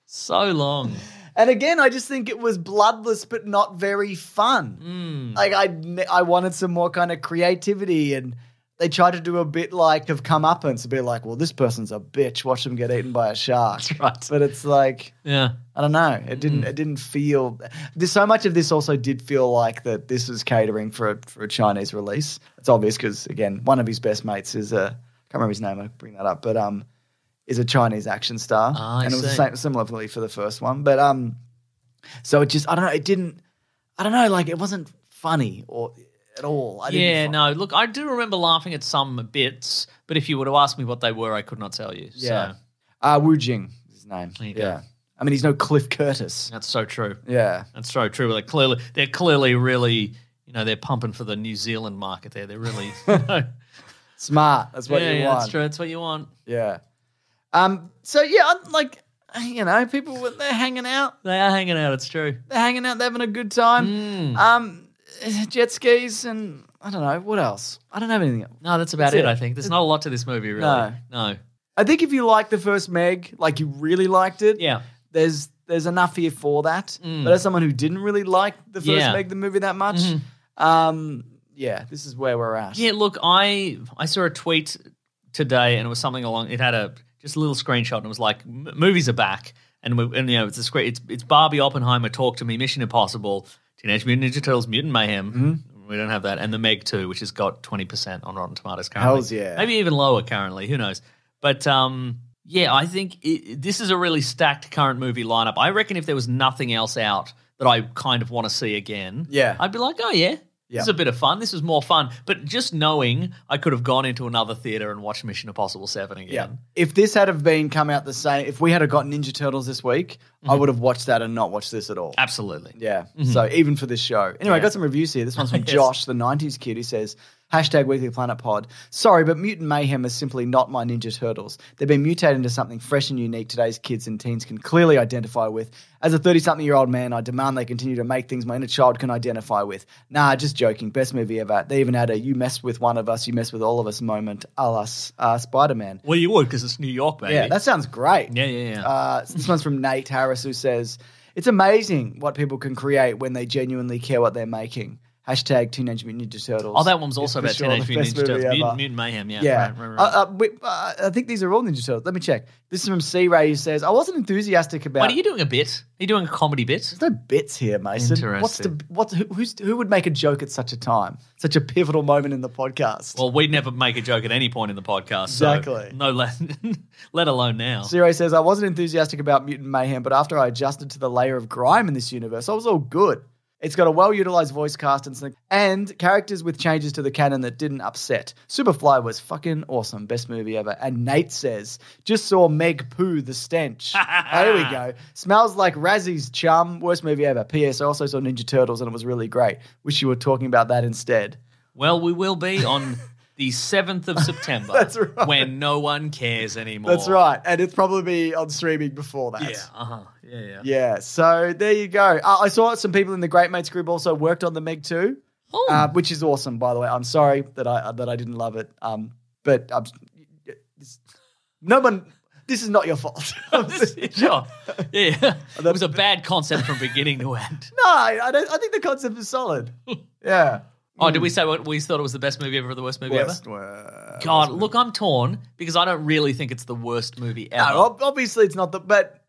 C: So long.
B: And again, I just think it was bloodless but not very fun. Like I wanted some more kind of creativity, and they tried to do a bit like of comeuppance, to be like, well, this person's a bitch. Watch them get eaten by a shark.
C: That's right.
B: But it's like,
C: yeah,
B: I don't know. It didn't feel. So much of this also did feel like that this was catering for a Chinese release. It's obvious because again, one of his best mates is I can't remember his name. I bring that up, but is a Chinese action star, and it was the same similarly for the first one. But so it just I don't know. It didn't. I don't know. Like it wasn't funny or. At all.
C: No. Look, I do remember laughing at some bits, but if you would have asked me what they were, I could not tell you.
B: Yeah.
C: So.
B: Wu Jing is his name.
C: There you go.
B: I mean, he's no Cliff Curtis.
C: That's so true.
B: Yeah.
C: That's so true. They're clearly really, they're pumping for the New Zealand market there. They're really
B: smart. That's what you want.
C: That's true. That's what you want.
B: Yeah. So yeah, like, people they're hanging out.
C: They are hanging out. It's true.
B: They're hanging out. They're having a good time. Jet skis and I don't know what else. I don't have anything else.
C: No, that's about it. I think there's not a lot to this movie, really. No.
B: I think if you like the first Meg, like you really liked it, there's enough here for that. But as someone who didn't really like the first Meg, the movie that much, this is where we're at.
C: Yeah, look, I saw a tweet today and it was something along. It had just a little screenshot and it was like movies are back and it's a screen. It's Barbie, Oppenheimer, Talk to Me, Mission Impossible, Teenage Mutant Ninja Turtles, Mutant Mayhem. We don't have that. And The Meg 2, which has got 20% on Rotten Tomatoes currently.
B: Hells yeah.
C: Maybe even lower currently. Who knows? But, I think this is a really stacked current movie lineup. I reckon if there was nothing else out that I kind of want to see again, I'd be like, oh, yeah. This is a bit of fun. This was more fun. But just knowing I could have gone into another theater and watched Mission Impossible 7 again.
B: Yeah. If this had have been come out the same, if we had got Ninja Turtles this week, I would have watched that and not watched this at all.
C: Absolutely.
B: Yeah. So even for this show. Anyway, I got some reviews here. This one's from Josh, the 90s kid, who says, #WeeklyPlanetPod. Sorry, but Mutant Mayhem is simply not my Ninja Turtles. They've been mutated into something fresh and unique today's kids and teens can clearly identify with. As a 30-something-year-old man, I demand they continue to make things my inner child can identify with. Nah, just joking. Best movie ever. They even had a you mess with one of us, you mess with all of us moment a la Spider-Man.
C: Well, you would because it's New York, baby.
B: Yeah, that sounds great.
C: Yeah.
B: This one's from Nate Harris, who says, it's amazing what people can create when they genuinely care what they're making. #Teenage Mutant Ninja Turtles.
C: Oh, that one was also about Teenage Mutant Ninja Turtles. Mutant Mayhem, yeah. Right.
B: I think these are all Ninja Turtles. Let me check. This is from C-Ray, who says, I wasn't enthusiastic about...
C: Wait, are you doing a bit? Are you doing a comedy bit?
B: There's no bits here, Mason.
C: Interesting.
B: Who would make a joke at such a time? Such a pivotal moment in the podcast.
C: Well, we'd never make a joke at any point in the podcast.
B: Exactly.
C: So no, let alone now.
B: C-Ray says, I wasn't enthusiastic about Mutant Mayhem, but after I adjusted to the layer of grime in this universe, I was all good. It's got a well-utilized voice cast and characters with changes to the canon that didn't upset. Superfly was fucking awesome. Best movie ever. And Nate says, just saw Meg Poo the Stench. Here we go. Smells like Razzie's chum. Worst movie ever. P.S. I also saw Ninja Turtles and it was really great. Wish you were talking about that instead.
C: Well, we will be on the 7th of September.
B: That's right.
C: When no one cares anymore.
B: That's right. And it's probably on streaming before that.
C: Yeah,
B: Yeah, so there you go. I saw some people in the Great Mates group also worked on the Meg 2. which is awesome, by the way. I'm sorry that I didn't love it. But no one. This is not your fault.
C: Sure. Yeah. It was a bad concept from beginning to end.
B: No, I think the concept is solid. Yeah.
C: Oh, did we say what we thought it was the best movie ever or the worst movie ever? God, look, I'm torn because I don't really think it's the worst movie ever.
B: No, obviously it's not but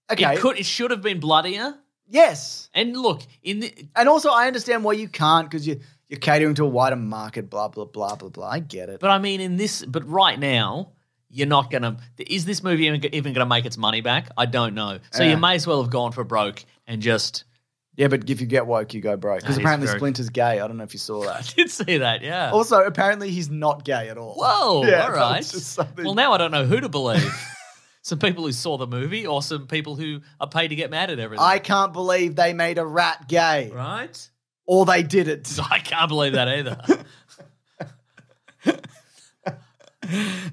B: okay.
C: It should have been bloodier.
B: Yes.
C: And look,
B: and also I understand why you can't because you're catering to a wider market, blah, blah, blah, blah, blah. I get it.
C: But I mean, but right now, you're not going to – is this movie even going to make its money back? I don't know. So you may as well have gone for broke and just –
B: Yeah, but if you get woke, you go broke. Because apparently Splinter's gay. I don't know if you saw that.
C: I did see that, yeah.
B: Also, apparently he's not gay at all.
C: Whoa, all right. Well, now I don't know who to believe. Some people who saw the movie or some people who are paid to get mad at everything.
B: I can't believe they made a rat gay.
C: Right?
B: Or they didn't.
C: I can't believe that either.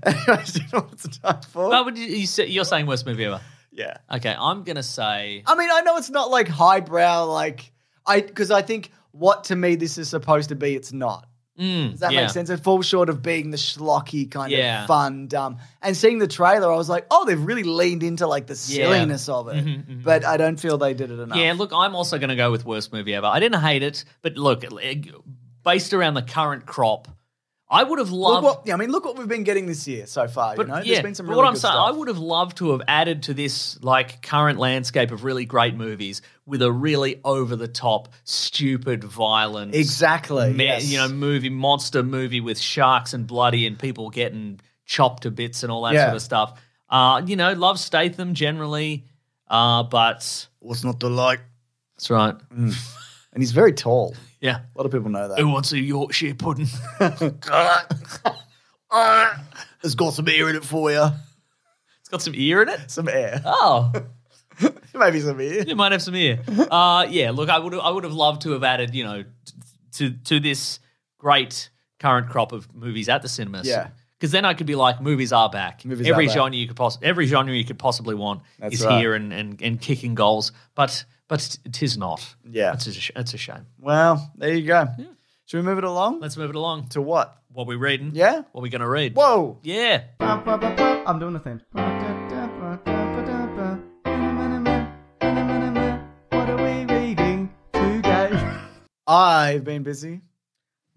B: Anyways, do you know what's the time for?
C: Well, you're saying worst movie ever?
B: Yeah.
C: Okay, I'm going to say...
B: I mean, I know it's not like highbrow, because I think what to me this is supposed to be, it's not. Does that make sense? It falls short of being the schlocky kind of fun, dumb. And seeing the trailer, I was like, oh, they've really leaned into the silliness of it. But I don't feel they did it enough.
C: Yeah, look, I'm also going to go with worst movie ever. I didn't hate it, but look, based around the current crop, I would have loved...
B: Look what we've been getting this year so far,
C: but,
B: There's been some really
C: what I'm
B: good
C: saying,
B: stuff.
C: I would have loved to have added to this current landscape of really great movies with a really over-the-top, stupid, violent...
B: Exactly,
C: monster movie with sharks and bloody and people getting chopped to bits and all that sort of stuff. Love Statham generally, but...
B: What's not to like?
C: That's right.
B: And he's very tall.
C: Yeah.
B: A lot of people know that.
C: Who wants a Yorkshire pudding?
B: It's got some air in it for you.
C: It's got some ear in it?
B: Some air.
C: Oh.
B: Maybe some ear.
C: It might have some ear. Look, I would have loved to have added, to this great current crop of movies at the cinemas.
B: Yeah.
C: Because then I could be like, movies are back. Every genre you could possibly want is here and kicking goals. But it is not.
B: Yeah.
C: It's a shame.
B: Well, there you go. Yeah. Should we move it along?
C: Let's move it along.
B: To what?
C: What we reading?
B: Yeah?
C: What we going to read?
B: Whoa.
C: Yeah.
B: I'm doing the thing. What are we reading today? I've been busy.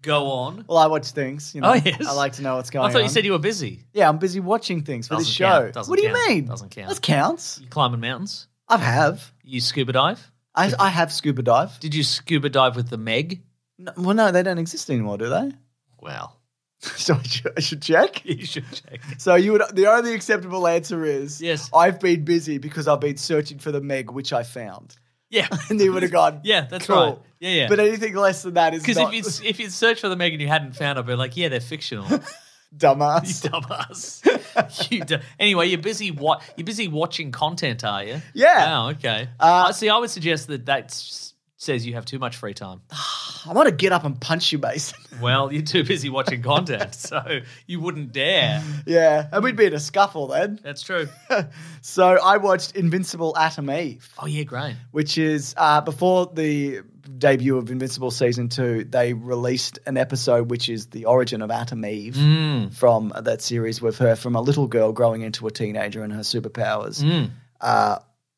C: Go on.
B: Well, I watch things.
C: Oh, yes.
B: I like to know what's going on.
C: I thought you said you were busy.
B: Yeah, I'm busy watching things for this show. What do you mean?
C: Doesn't count.
B: That counts.
C: You climbing mountains?
B: I have.
C: You scuba dive?
B: I have scuba dive.
C: Did you scuba dive with the Meg?
B: No, they don't exist anymore, do they?
C: Well.
B: So I should check?
C: You should check.
B: So the only acceptable answer is
C: yes.
B: I've been busy because I've been searching for the Meg, which I found.
C: Yeah.
B: And you would have gone,
C: yeah, that's
B: cool.
C: right. Yeah.
B: But anything less than that is not.
C: Because if you'd searched for the Meg and you hadn't found it, I'd be like, yeah, they're fictional.
B: Dumbass.
C: You dumbass. Anyway, you're busy watching content, are you?
B: Yeah.
C: Oh, okay. See, I would suggest that says you have too much free time.
B: I want to get up and punch you, Mason.
C: Well, you're too busy watching content, so you wouldn't dare.
B: Yeah, and we'd be in a scuffle then.
C: That's true.
B: So I watched Invincible Atom Eve.
C: Oh, yeah, great.
B: Which is before the debut of Invincible Season 2, they released an episode which is the origin of Atom Eve from that series with her from a little girl growing into a teenager and her superpowers.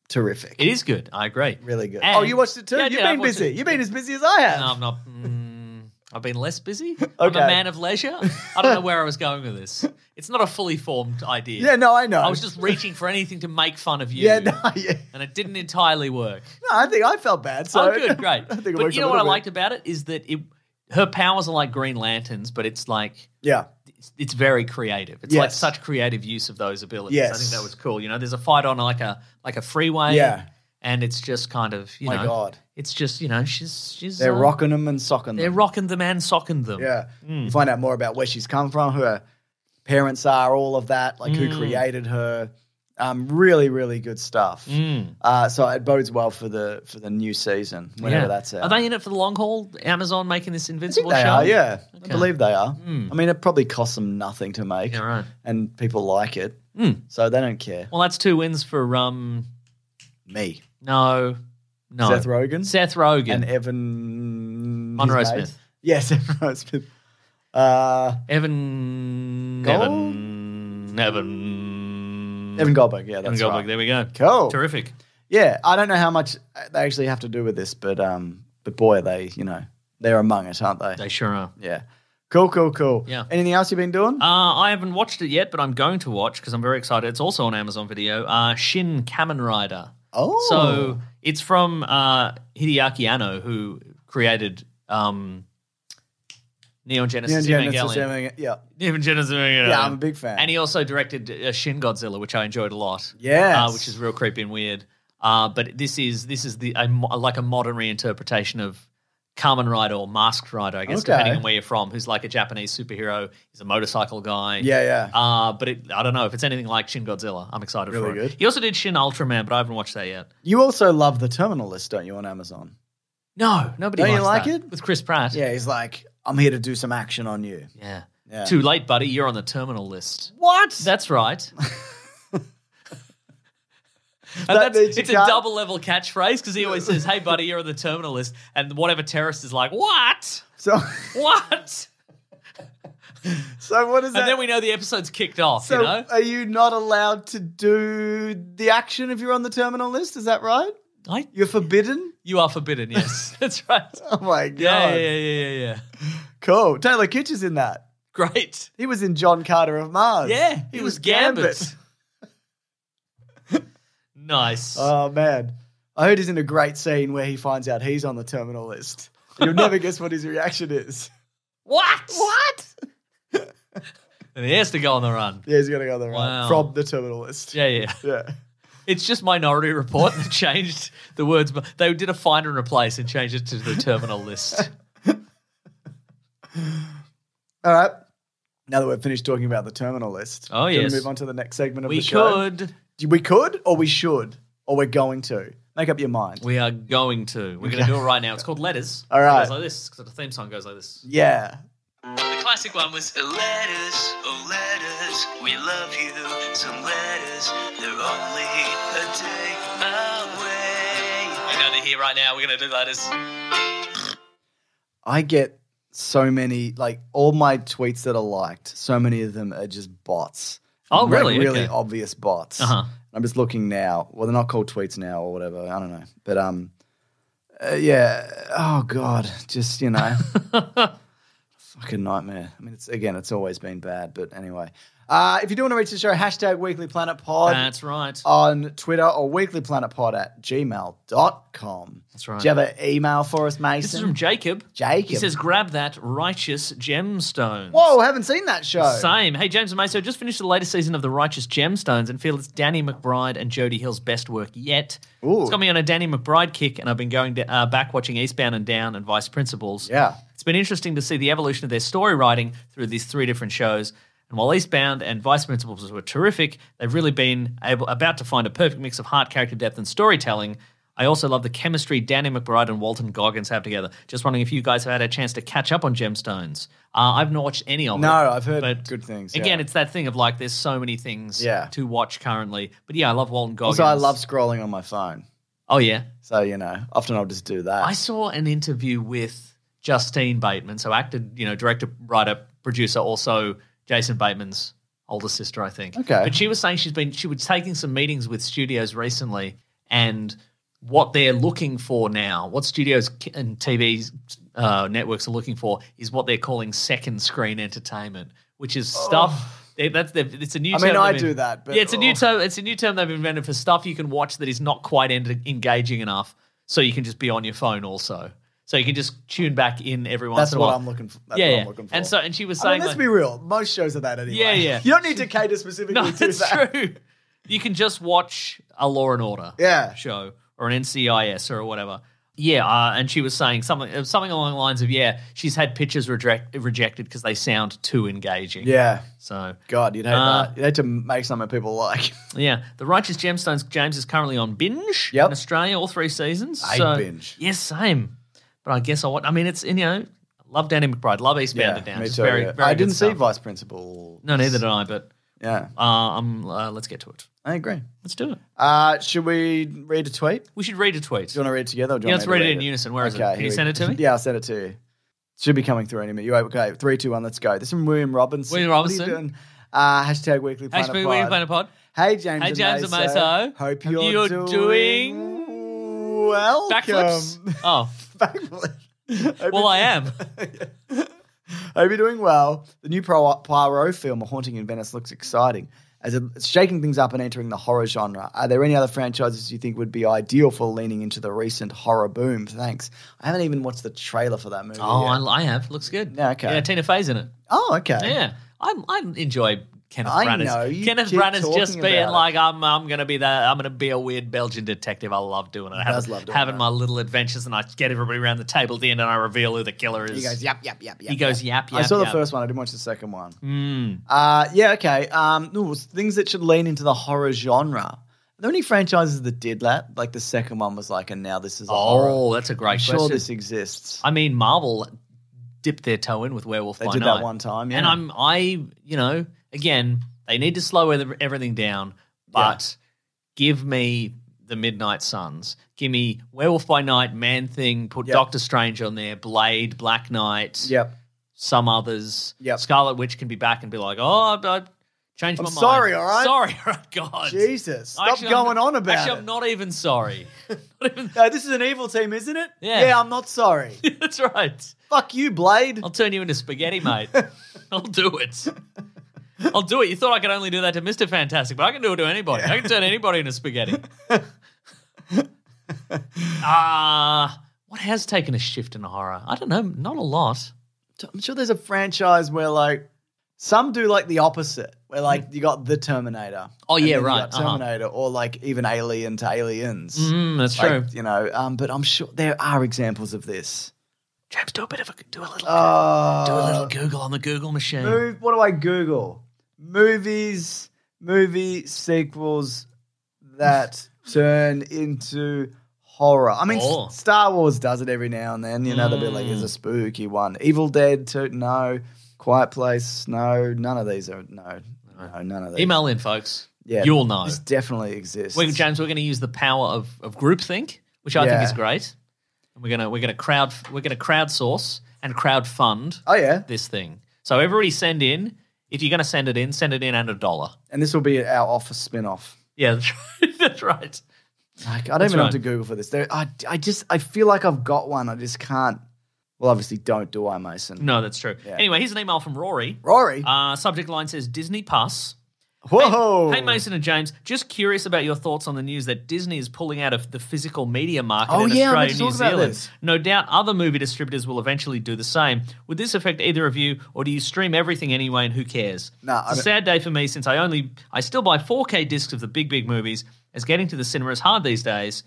B: Terrific.
C: It is good. I agree.
B: Really good.
C: And
B: you watched it too?
C: Yeah,
B: You've been busy. You've been as busy as I have.
C: No, I'm not. I've been less busy.
B: Okay.
C: I'm a man of leisure. I don't know where I was going with this. It's not a fully formed idea.
B: Yeah, no, I know.
C: I was just reaching for anything to make fun of you.
B: Yeah.
C: And it didn't entirely work.
B: No, I think I felt bad. So
C: oh, good, great.
B: I think it
C: but
B: works
C: you know what I liked about it is that her powers are like Green Lanterns, but it's like it's very creative. It's like such creative use of those abilities.
B: Yes.
C: I think that was cool. There's a fight on like a freeway.
B: Yeah.
C: And it's just kind of,
B: My God.
C: It's just, she's
B: they're rocking them and socking them.
C: They're rocking them and socking them.
B: Yeah. You find out more about where she's come from, who her parents are, all of that, like who created her. Really, really good stuff. So it bodes well for the new season, whenever that's out.
C: Are they in it for the long haul? Amazon making this Invincible
B: I think they
C: show?
B: are, yeah.
C: Okay.
B: I believe they are. I mean, it probably costs them nothing to make.
C: Yeah, right.
B: And people like it. So they don't care.
C: Well, that's 2 wins for
B: me.
C: No. No.
B: Seth Rogen?
C: Seth Rogen.
B: And Evan...
C: Monroe Smith.
B: Yes, Evan Monroe Smith.
C: Evan
B: Goldberg, yeah, that's
C: Evan Goldberg,
B: right.
C: there we go.
B: Cool.
C: Terrific.
B: Yeah, I don't know how much they actually have to do with this, but boy, they're among it, aren't they?
C: They sure are.
B: Yeah. Cool.
C: Yeah.
B: Anything else you've been doing?
C: I haven't watched it yet, but I'm going to watch because I'm very excited. It's also on Amazon Video. Shin Kamen Rider.
B: Oh.
C: So it's from Hideaki Anno, who created Neon Genesis Evangelion.
B: Yeah.
C: Neon Genesis Evangelion.
B: Yeah, I'm a big fan.
C: And he also directed Shin Godzilla, which I enjoyed a lot.
B: Yes.
C: Which is real creepy and weird. But this is like a modern reinterpretation of Kamen Rider or Masked Rider, I guess, depending on where you're from, who's like a Japanese superhero. He's a motorcycle guy.
B: Yeah.
C: But I don't know if it's anything like Shin Godzilla. I'm excited for it.
B: Good.
C: He also did Shin Ultraman, but I haven't watched that yet.
B: You also love The Terminal List, don't you, on Amazon?
C: No, nobody
B: don't
C: likes
B: you like
C: that.
B: it?
C: With Chris Pratt.
B: Yeah, he's like, I'm here to do some action on you.
C: Yeah.
B: Yeah.
C: Too late, buddy. You're on the terminal list.
B: What?
C: That's right. It's a double level catchphrase because he always says, "Hey, buddy, you're on the terminal list," and whatever terrorist is like, "What?
B: So
C: what?"
B: So what is that?
C: And then we know the episode's kicked off.
B: So
C: you know,
B: are you not allowed to do the action if you're on the terminal list? Is that right? You're forbidden?
C: You are forbidden. Yes, that's right.
B: Oh my god!
C: Yeah.
B: Cool. Taylor Kitsch is in that.
C: Great.
B: He was in John Carter of Mars.
C: Yeah, he was Gambit. Nice.
B: Oh, man. I heard he's in a great scene where he finds out he's on the terminal list. You'll never guess what his reaction is.
C: What? And he has to go on the run.
B: Yeah, he's going to go on the run.
C: Wow.
B: From the terminal list.
C: Yeah.
B: Yeah.
C: It's just Minority Report that changed the words, but they did a find and replace and changed it to the terminal list.
B: All right. Now that we've finished talking about the terminal list,
C: oh,
B: do
C: yes.
B: we move on to the next segment of the show?
C: We
B: could, or we should, or we're going to. Make up your mind.
C: We are going to. We're going to do it right now. It's called Letters.
B: All right.
C: It goes like this, because the theme song goes like this.
B: Yeah.
C: The classic one was
A: Letters, oh letters, we love you. Some letters, they're only a day away.
C: We're going to hear right now. We're going to do Letters.
B: I get so many, like all my tweets that are liked, so many of them are just bots.
C: Oh, really?
B: Really
C: okay.
B: obvious bots.
C: Uh-huh.
B: I'm just looking now. Well, they're not called tweets now or whatever. I don't know. But, yeah. Oh, God. Just, fucking nightmare. I mean, it's always been bad. But anyway. If you do want to reach the show, hashtag #WeeklyPlanetPod.
C: That's right.
B: On Twitter or weeklyplanetpod@gmail.com.
C: That's right.
B: Do you have an email for us, Mason?
C: This is from Jacob. He says, grab that Righteous Gemstones.
B: Whoa, haven't seen that show.
C: Same. Hey, James and Mason, just finished the latest season of The Righteous Gemstones and feel it's Danny McBride and Jodie Hill's best work yet.
B: Ooh.
C: It's got me on a Danny McBride kick, and I've been going back watching Eastbound and Down and Vice Principals.
B: Yeah.
C: It's been interesting to see the evolution of their story writing through these 3 different shows. And while Eastbound and Vice Principals were terrific, they've really been about to find a perfect mix of heart, character depth, and storytelling. I also love the chemistry Danny McBride and Walton Goggins have together. Just wondering if you guys have had a chance to catch up on Gemstones. I've not watched any of it.
B: No, I've heard good things.
C: Again, it's that thing of like there's so many things to watch currently. But yeah, I love Walton Goggins.
B: Also, I love scrolling on my phone.
C: Oh, yeah?
B: So, often I'll just do that.
C: I saw an interview with Justine Bateman, so actor, director, writer, producer, also Jason Bateman's older sister, I think.
B: Okay.
C: But she was saying she was taking some meetings with studios recently, and what they're looking for now, what studios and TV networks are looking for, is what they're calling second screen entertainment, which is stuff. It's a new term.
B: I do that. But,
C: it's a new term. It's a new term they've invented for stuff you can watch that is not quite engaging enough, so you can just be on your phone also. So you can just tune back in every once in a while.
B: That's what I'm looking for. That's what I'm looking for.
C: And she was saying,
B: let's be real. Most shows are that anyway.
C: Yeah.
B: You don't need to cater specifically to that.
C: That's true. You can just watch a Law and Order show or an NCIS or whatever. Yeah, and she was saying something along the lines of, she's had pitches rejected because they sound too engaging.
B: Yeah.
C: So
B: God, you'd hate that. You'd hate to make something people like.
C: Yeah. The Righteous Gemstones, James, is currently on binge in Australia, all 3 seasons.
B: Binge.
C: Yes, same. But I guess it's, love Danny McBride, love Eastbound and Down.
B: Me
C: Just
B: too.
C: very, very
B: I
C: good
B: didn't see
C: stuff.
B: Vice Principal.
C: No, neither did I, but
B: Yeah.
C: Let's get to it.
B: I agree.
C: Let's do it.
B: Should we read a tweet?
C: We should read a tweet.
B: Do you want to read it together? Or do you
C: Yeah,
B: want
C: let's
B: me to
C: read it in unison. Where is it? Can you send it to me?
B: Yeah, I'll send it to you. Should be coming through any minute. Okay, 3, 2, 1, let's go. This is from William Robinson.
C: William Robinson.
B: What are you doing? Hashtag Weekly Planet
C: Hashtag
B: Pod.
C: Weekly Planet Pod.
B: Hey, James.
C: Hey, James and Meso.
B: Hope you're doing welcome.
C: Backflips? Oh.
B: Backflips.
C: Well, I am.
B: Hope you're doing well. The new Poirot film, A Haunting in Venice, looks exciting as it's shaking things up and entering the horror genre. Are there any other franchises you think would be ideal for leaning into the recent horror boom? Thanks. I haven't even watched the trailer for that movie yet.
C: I have. Looks good.
B: Yeah, okay.
C: Yeah, Tina Fey's in it.
B: Oh, okay.
C: Yeah. I enjoy Kenneth
B: I
C: Branagh's.
B: know, you
C: Kenneth
B: keep
C: Branagh's
B: talking
C: just being
B: about
C: like, I'm gonna be a weird Belgian detective. I love doing it. Having my little adventures, and I get everybody around the table at the end, and I reveal who the killer is.
B: He goes, yap, yap, yap, yap.
C: He goes, yap, yap.
B: I saw the
C: yap.
B: first one. I didn't watch the second one.
C: Mm.
B: Yeah, okay. Things that should lean into the horror genre. Are there any franchises that did that? Like the second one was like, and now this is a horror.
C: Oh, that's a great question.
B: I'm sure this exists.
C: I mean, Marvel dipped their toe in with Werewolf by Night.
B: They did that one time, yeah.
C: And again, they need to slow everything down, but give me the Midnight Suns. Give me Werewolf by Night, Man Thing, put Doctor Strange on there, Blade, Black Knight, some others. Scarlet Witch can be back and be like, I changed my mind.
B: Sorry, all right?
C: Sorry, all right, God.
B: Jesus, stop going on about
C: actually,
B: it.
C: I'm not even sorry.
B: This is an evil team, isn't it?
C: Yeah.
B: I'm not sorry.
C: That's right.
B: Fuck you, Blade.
C: I'll turn you into spaghetti, mate. I'll do it. I'll do it. You thought I could only do that to Mr. Fantastic, but I can do it to anybody. I can turn anybody into spaghetti. What has taken a shift in horror? I don't know. Not a lot.
B: I'm sure there's a franchise where like some do like the opposite, where like you got the Terminator.
C: Oh yeah,
B: and then
C: right.
B: You got Terminator, or like even Alien to Aliens.
C: That's
B: like,
C: true.
B: But I'm sure there are examples of this.
C: James, do a little Google on the Google machine.
B: What do I Google? Movie sequels that turn into horror. I mean, Star Wars does it every now and then. They'll be like, "Here's a spooky one." Evil Dead 2, no. Quiet Place, no. None of these are none of these.
C: Email in, folks.
B: Yeah,
C: you'll know.
B: This definitely exists.
C: James, we're going to use the power of groupthink, which I think is great. And we're going to crowdsource and crowdfund. This thing. So everybody send in. If you're going to send it in and $1.
B: And this will be our Office spin-off.
C: Yeah, that's right.
B: Like, I don't even know what to Google for this. I feel like I've got one. I just can't. Well, obviously, do I, Mason?
C: No, that's true. Yeah. Anyway, here's an email from Rory. Subject line says Disney Plus.
B: Whoa!
C: Hey, Mason and James, just curious about your thoughts on the news that Disney is pulling out of the physical media market in Australia and New Zealand. No doubt other movie distributors will eventually do the same. Would this affect either of you, or do you stream everything anyway and who cares? It's a sad day for me since I still buy 4K discs of the big movies, as getting to the cinema is hard these days.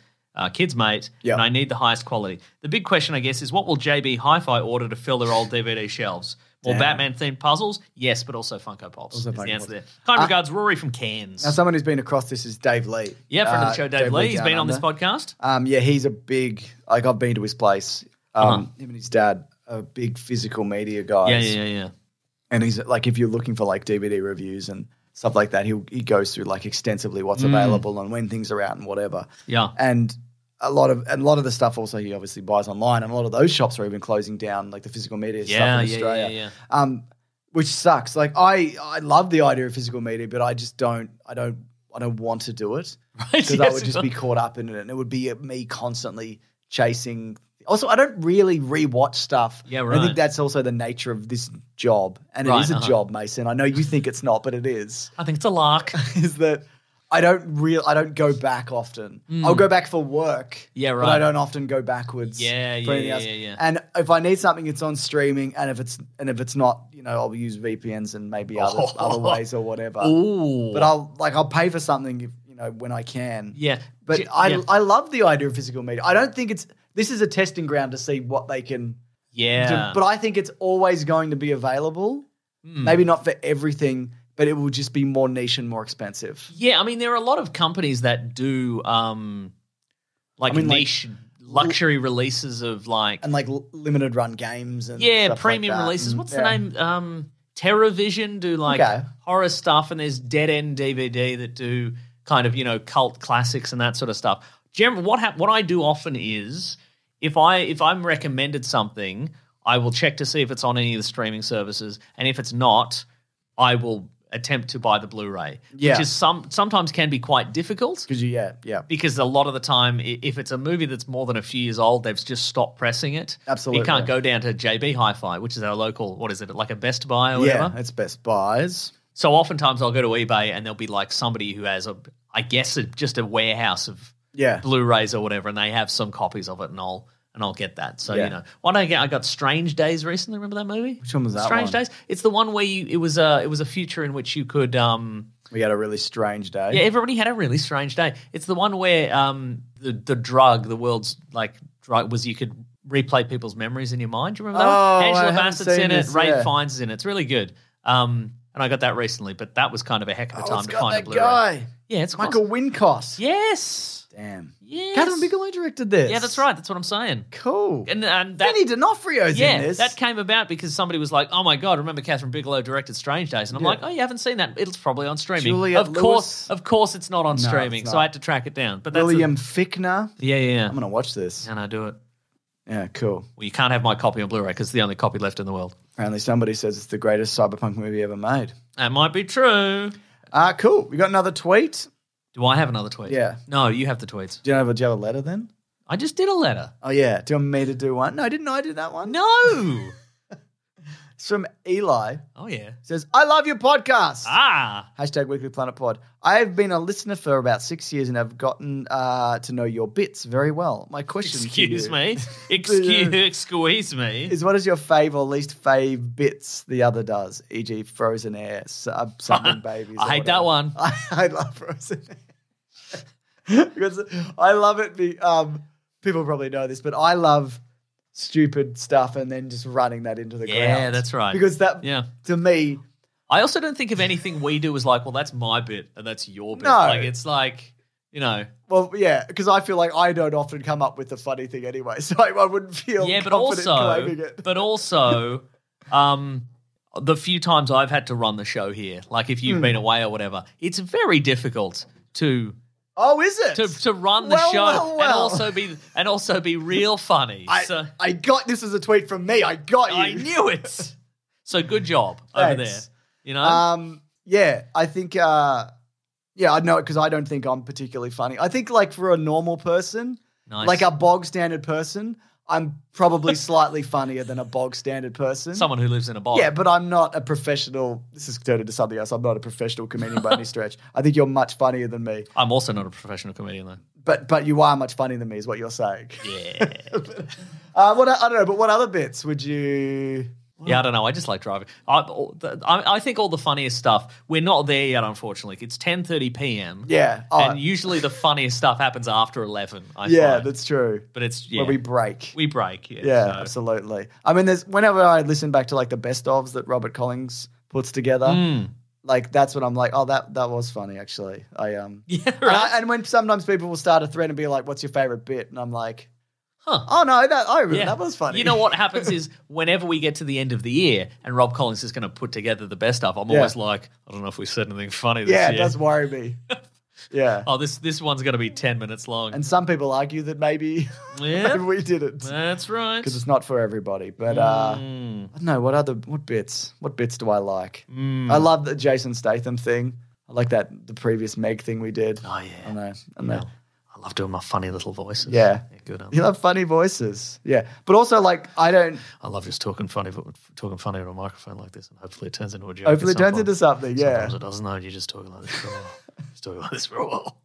C: Kids, mate, and I need the highest quality. The big question, I guess, is what will JB Hi-Fi order to fill their old DVD shelves? More Batman-themed puzzles? Yes, but also Funko Pops is the answer there. Kind regards, Rory from Cairns.
B: Now, someone who's been across this is Dave Lee.
C: Yeah, friend of the show, Dave Lee. He's been on this podcast.
B: He's a big, like I've been to his place. Him and his dad are big physical media guys.
C: Yeah.
B: And he's like, if you're looking for like DVD reviews and stuff like that, he goes through like extensively what's available and when things are out and whatever.
C: Yeah.
B: And a lot of the stuff also he obviously buys online, and a lot of those shops are even closing down, like the physical media stuff in Australia. Which sucks. Like I love the idea of physical media, but I just don't want to do it because I would just be caught up in it, and it would be me constantly chasing. Also, I don't really rewatch stuff.
C: Yeah, right.
B: I think that's also the nature of this job, and it is a job, Mason. I know you think it's not, but it is.
C: I think it's a lark.
B: Is that I don't go back often. I'll go back for work.
C: Yeah, right.
B: But I don't often go backwards. For anything else. And if I need something, it's on streaming. And if it's not, I'll use VPNs and maybe other ways or whatever.
C: Ooh.
B: But I'll pay for something if, when I can.
C: Yeah.
B: But I love the idea of physical media. I don't think this is a testing ground to see what they can do. But I think it's always going to be available. Maybe not for everything, but it will just be more niche and more expensive.
C: Yeah, I mean, there are a lot of companies that do niche luxury releases of like...
B: And like limited run games and
C: premium releases. What's the name? TerraVision do like horror stuff, and there's Dead End DVD that do kind of, cult classics and that sort of stuff. Generally, what I do often is if I'm recommended something, I will check to see if it's on any of the streaming services, and if it's not, I will attempt to buy the Blu-ray, which is sometimes can be quite difficult. Because a lot of the time, if it's a movie that's more than a few years old, they've just stopped pressing it.
B: Absolutely.
C: You can't go down to JB Hi-Fi, which is our local, what is it, like a Best Buy or whatever?
B: Yeah, it's Best Buys.
C: So oftentimes I'll go to eBay and there'll be like somebody who has just a warehouse of Blu-rays or whatever, and they have some copies of it, and I'll get that. So, I got Strange Days recently. Remember that movie?
B: Which one was that
C: Strange Days? It's the one where it was a future in which you could
B: we had a really strange day.
C: Yeah, everybody had a really strange day. It's the one where the drug, the world's like drug, was you could replay people's memories in your mind. Do you remember that?
B: Oh,
C: Angela
B: I haven't
C: Bassett's
B: seen
C: in it.
B: this,
C: Ray
B: yeah.
C: Fiennes is in it. It's really good. And I got that recently, but that was kind of a heck of a time
B: it's
C: to
B: got
C: find a
B: that
C: Blu-ray.
B: guy.
C: Yeah, it's
B: Michael Wincott.
C: Yes.
B: Damn.
C: Yes.
B: Catherine Bigelow directed this.
C: Yeah, that's right. That's what I'm saying.
B: Cool.
C: And that,
B: Danny D'Onofrio's in this.
C: that came about because somebody was like, "Oh my god, remember Catherine Bigelow directed Strange Days?" And I'm like, "Oh, you haven't seen that? It's probably on streaming."
B: Juliette
C: Lewis. Of course, it's not on
B: No,
C: streaming.
B: it's
C: So
B: not.
C: I had to track it down. But that's
B: William Fichtner.
C: Yeah.
B: I'm gonna watch this.
C: And I do it.
B: Yeah, cool.
C: Well, you can't have my copy on Blu-ray because it's the only copy left in the world.
B: Apparently, somebody says it's the greatest cyberpunk movie ever made.
C: That might be true.
B: Cool. We got another tweet.
C: Do I have another tweet?
B: Yeah.
C: No, you have the tweets.
B: Do you have a letter then?
C: I just did a letter.
B: Oh yeah. Do you want me to do one? No, didn't I do that one?
C: No.
B: It's from Eli.
C: Oh yeah.
B: It says, "I love your podcast."
C: #
B: Weekly Planet Pod. I have been a listener for about 6 years and have gotten to know your bits very well. My question
C: Excuse
B: to you
C: me. Excuse me.
B: is, what is your fave or least fave bits the other does? E.g. Frozen Air, Something Babies.
C: I hate that one.
B: I love Frozen Air. Because I love it. People probably know this, but I love stupid stuff and then just running that into the ground.
C: Yeah, that's right.
B: Because that, to me...
C: I also don't think of anything we do as like, well, that's my bit and that's your bit.
B: No.
C: Like, it's like,
B: Well, yeah, because I feel like I don't often come up with a funny thing anyway, so I wouldn't feel confident claiming it.
C: But also, the few times I've had to run the show here, like if you've been away or whatever, it's very difficult to...
B: Oh, is it?
C: To run the show and also be real funny.
B: I got this as a tweet from me. I got you.
C: I knew it. So good job over there.
B: Yeah, I think I know it because I don't think I'm particularly funny. I think like for a normal person, like a bog standard person, I'm probably slightly funnier than a bog standard person.
C: Someone who lives in a bog.
B: Yeah, but I'm not a professional. This is turned into something else. I'm not a professional comedian by any stretch. I think you're much funnier than me.
C: I'm also not a professional comedian though.
B: But you are much funnier than me, is what you're saying.
C: Yeah.
B: I don't know. But what other bits would you?
C: Yeah, I don't know. I just like driving. I think all the funniest stuff, we're not there yet, unfortunately. It's 10:30 p.m.
B: Yeah.
C: And usually the funniest stuff happens after 11, I
B: Yeah,
C: find.
B: that's true.
C: But it's,
B: where we break.
C: We break, yeah.
B: Yeah,
C: so.
B: absolutely. I mean, whenever I listen back to like the best ofs that Robert Collins puts together, like that's when I'm like, oh, that was funny actually.
C: Yeah, right.
B: And when sometimes people will start a thread and be like, "What's your favorite bit?" and I'm like,
C: huh.
B: Oh no, that was funny.
C: You know what happens is whenever we get to the end of the year and Rob Collins is going to put together the best stuff, I'm always like, I don't know if we said anything funny this year.
B: Yeah, it does worry me. Yeah.
C: Oh, this one's going to be 10 minutes long.
B: And some people argue that maybe we didn't.
C: That's right.
B: Because it's not for everybody. But I don't know, what bits do I like? I love the Jason Statham thing. I like the previous Meg thing we did.
C: Oh yeah.
B: I know.
C: I love doing my funny little voices.
B: Yeah.
C: Good.
B: You love funny voices. Yeah. But also like I
C: love just talking funny on a microphone like this, and hopefully it turns into a joke.
B: Hopefully it turns into something, yeah.
C: Sometimes it doesn't though, you're just talking like this for a while. Just talking like this for a while.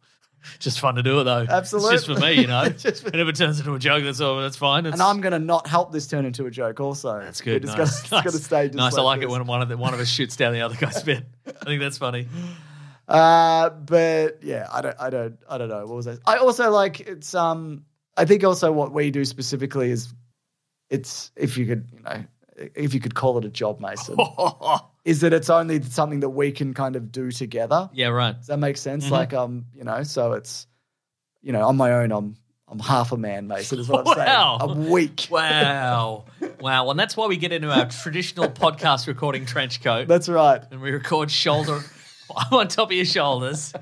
C: Just fun to do it though.
B: Absolutely.
C: It's just for me, you know. And if it turns into a joke, that's fine.
B: And I'm going to not help this turn into a joke also.
C: That's good.
B: It's got to stay just
C: nice.
B: like
C: I like
B: this.
C: it when one of us shoots down the other guy's bit. I think that's funny.
B: But yeah, I don't know. What was that? I also like it's I think also what we do specifically is it's if you could call it a job, Mason, is that it's only something that we can kind of do together.
C: Yeah, right.
B: Does that make sense? Mm-hmm. Like so it's on my own I'm I'm half a man, Mason, is what I'm saying. I'm weak.
C: Wow. And that's why we get into our traditional podcast recording trench coat.
B: That's right.
C: And we record shoulder on top of your shoulders.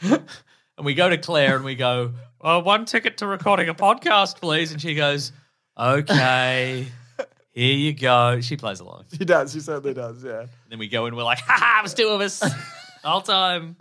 C: And we go to Claire and we go, one ticket to recording a podcast, please. And she goes, okay, here you go. She plays along.
B: She does. She certainly does, yeah.
C: And then we go in, we're like, ha, it was two of us the whole time.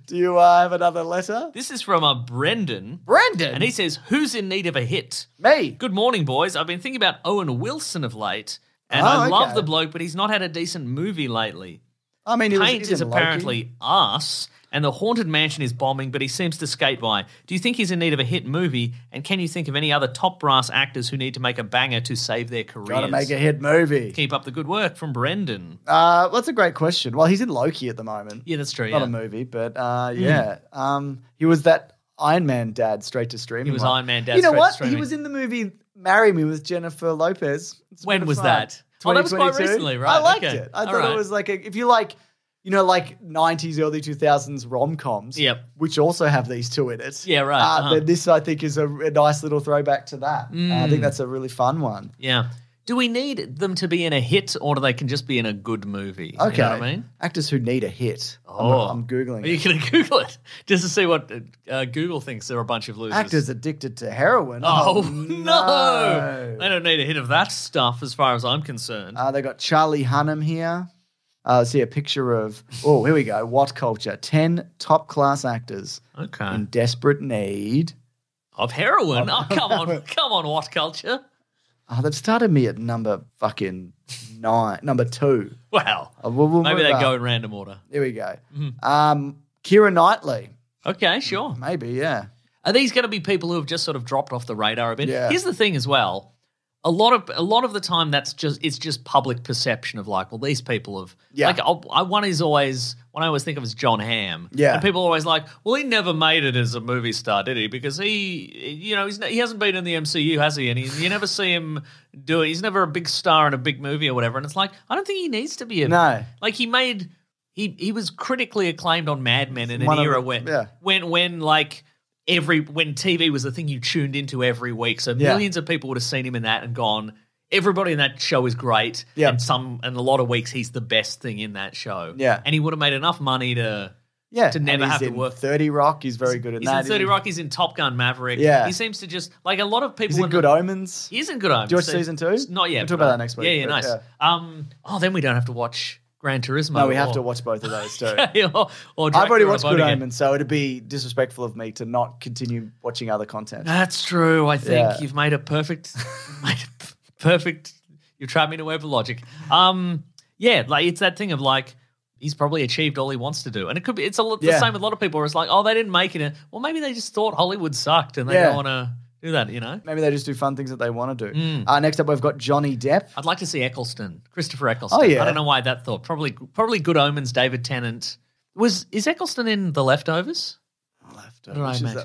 B: Do you have another letter?
C: This is from Brendan.
B: Brendan?
C: And he says, who's in need of a hit?
B: Me.
C: Good morning, boys. I've been thinking about Owen Wilson of late, and I love the bloke, but he's not had a decent movie lately.
B: I mean,
C: Paint is apparently arse, and the Haunted Mansion is bombing, but he seems to skate by. Do you think he's in need of a hit movie, and can you think of any other top brass actors who need to make a banger to save their careers?
B: Got to make a hit movie.
C: Keep up the good work from Brendan.
B: That's a great question. Well, he's in Loki at the moment.
C: Yeah, that's true.
B: Not a movie, but yeah. He was that Iron Man dad straight to streaming.
C: He was Iron Man dad.
B: You know what? He was in the movie Marry Me with Jennifer Lopez.
C: When was that? Oh, that was quite recently, right?
B: I liked it. I thought it was like if you like. You know, like 90s, early 2000s rom-coms, which also have these two in it.
C: Yeah, right.
B: Then this, I think, is a nice little throwback to that. I think that's a really fun one.
C: Yeah. Do we need them to be in a hit, or do they can just be in a good movie?
B: Okay.
C: You know what I mean?
B: Actors who need a hit. I'm Googling it.
C: Are you going to Google it? Just to see what Google thinks they're a bunch of losers.
B: Actors addicted to heroin.
C: Oh, no. They don't need a hit of that stuff as far as I'm concerned.
B: They got Charlie Hunnam here. See a picture of, here we go, What Culture. 10 top-class actors in desperate need.
C: Of heroin? Come on, What Culture.
B: They've started me at number 2.
C: Wow. Maybe they go in random order.
B: Here we go. Keira Knightley.
C: Okay, sure.
B: Maybe, yeah.
C: Are these going to be people who have just sort of dropped off the radar a bit?
B: Yeah.
C: Here's the thing as well. A lot of the time, it's just public perception of like, well, these people have like. One I always think of as John Hamm.
B: Yeah,
C: and people are always like, well, he never made it as a movie star, did he? Because he hasn't been in the MCU, has he? And you never see him do it. He's never a big star in a big movie or whatever. And it's like, I don't think he needs to be. Like he was critically acclaimed on Mad Men in an era when TV was the thing you tuned into every week. So millions of people would have seen him in that and gone, everybody in that show is great. Yeah. And a lot of weeks he's the best thing in that show.
B: Yeah.
C: And he would have made enough money to never have to work.
B: 30 Rock, he's very good in that.
C: He's in 30 Rock, he's in Top Gun Maverick.
B: Yeah.
C: He seems to just, like a lot of people.
B: He's in Good Omens.
C: He is in Good Omens.
B: Do you watch season 2?
C: Not yet.
B: We'll talk about that next week.
C: Yeah, nice. Yeah. Then we don't have to watch Gran Turismo.
B: No, we have to watch both of those too.
C: I've
B: already watched Good Omens, so it'd be disrespectful of me to not continue watching other content.
C: That's true. I think you've made a perfect. You've trapped me in a web of logic. Like it's that thing of like he's probably achieved all he wants to do, and it could be. It's the same with a lot of people. Where it's like, oh, they didn't make it. Well, maybe they just thought Hollywood sucked, and they don't want to do that, you know?
B: Maybe they just do fun things that they want to do. Next up, we've got Johnny Depp.
C: I'd like to see Christopher Eccleston.
B: Oh, yeah.
C: I don't know why that thought. Probably Good Omens, David Tennant. Is Eccleston in The Leftovers?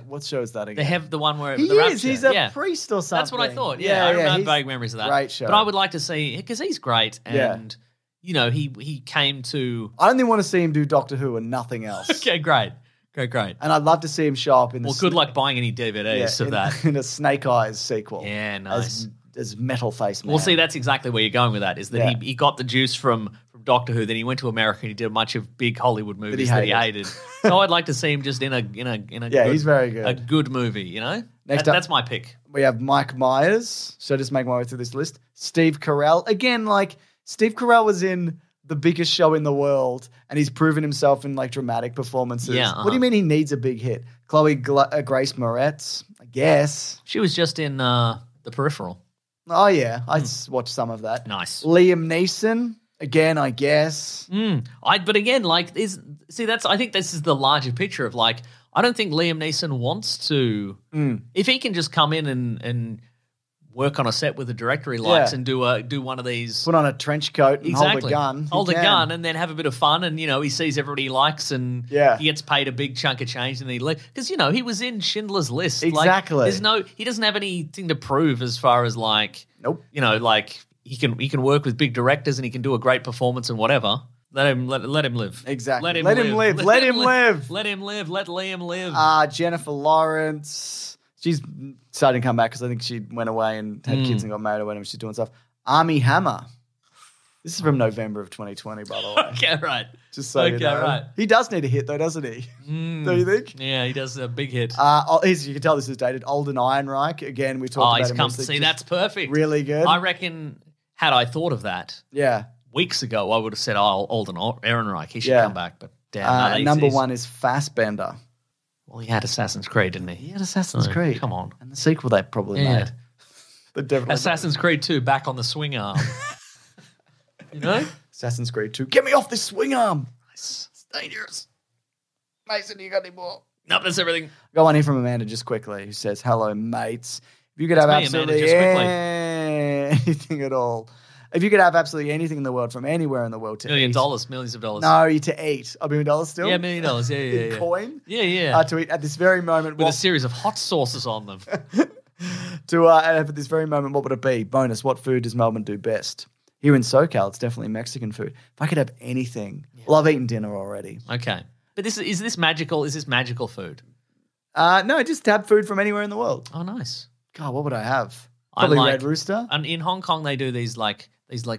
B: What show is that again?
C: They have the one where
B: he
C: the
B: is. He's a priest or something.
C: That's what I thought. Yeah, I remember vague memories of that.
B: Great show.
C: But I would like to see, because he's great, and you know he came to.
B: I only want to see him do Doctor Who and nothing else.
C: Okay, great. And
B: I'd love to see him show up in.
C: Well, good luck buying any DVDs of that
B: in a Snake Eyes sequel.
C: Yeah, nice.
B: As Metal Face Man.
C: Well, see, that's exactly where you're going with that. Is that he got the juice from Doctor Who, then he went to America and he did a bunch of big Hollywood movies that he hated. So I'd like to see him just in a good,
B: he's very good.
C: A good movie, you know? That's my pick.
B: We have Mike Myers. So just make my way through this list. Steve Carell. Again, like Steve Carell was in the biggest show in the world and he's proven himself in like dramatic performances.
C: Yeah,
B: What do you mean he needs a big hit? Chloe Grace Moretz, I guess.
C: She was just in The Peripheral.
B: Oh, yeah. I watched some of that.
C: Nice.
B: Liam Neeson. Again, I guess.
C: But again, like, I think this is the larger picture of like, I don't think Liam Neeson wants to. If he can just come in and work on a set with a director he likes and do one of these,
B: put on a trench coat and hold a gun,
C: and then have a bit of fun, and you know he sees everybody he likes, and he gets paid a big chunk of change, and he because you know he was in Schindler's List.
B: Exactly.
C: He doesn't have anything to prove as far as like
B: nope.
C: You know, like. He can work with big directors and he can do a great performance and whatever. Let him live.
B: Exactly.
C: Let him
B: Let
C: live.
B: him live. Let him live.
C: Let him live. Let Liam live.
B: Jennifer Lawrence. She's starting to come back because I think she went away and had kids and got married or whatever. She's doing stuff. Armie Hammer. This is from November of 2020, by the way.
C: Okay, right.
B: Just so you know.
C: Right.
B: He does need a hit, though, doesn't he? Don't you think?
C: Yeah, he does a big hit.
B: You can tell this is dated. Alden Ehrenreich. Again, we talked about
C: he's
B: him.
C: come. See, that's perfect.
B: Really good.
C: I reckon, had I thought of that weeks ago, I would have said, Alden Ehrenreich, he should come back. But damn,
B: number one is Fassbender.
C: Well, he had Assassin's Creed, didn't he?
B: He had Assassin's Creed.
C: Come on.
B: And the sequel they probably made.
C: Assassin's Creed 2, back on the swing arm. You know?
B: Assassin's Creed 2. Get me off this swing arm. Nice. It's dangerous. Mason, you got any more?
C: Nope, that's everything.
B: Got one here from Amanda just quickly who says, hello, mates. If you could have absolutely anything at all. If you could have absolutely anything in the world from anywhere in the world to
C: $1 million, millions of dollars.
B: No, to eat. $1 million still?
C: Yeah, $1 million. Yeah.
B: In coin?
C: Yeah.
B: To eat at this very moment.
C: With a series of hot sauces on them.
B: At this very moment, what would it be? Bonus, what food does Melbourne do best? Here in SoCal, it's definitely Mexican food. If I could have anything. Well, I've eaten dinner already.
C: Okay. But is this magical? Is this magical food?
B: No, just have food from anywhere in the world.
C: Oh, nice.
B: God, what would I have? Probably Red Rooster.
C: And in Hong Kong, they do these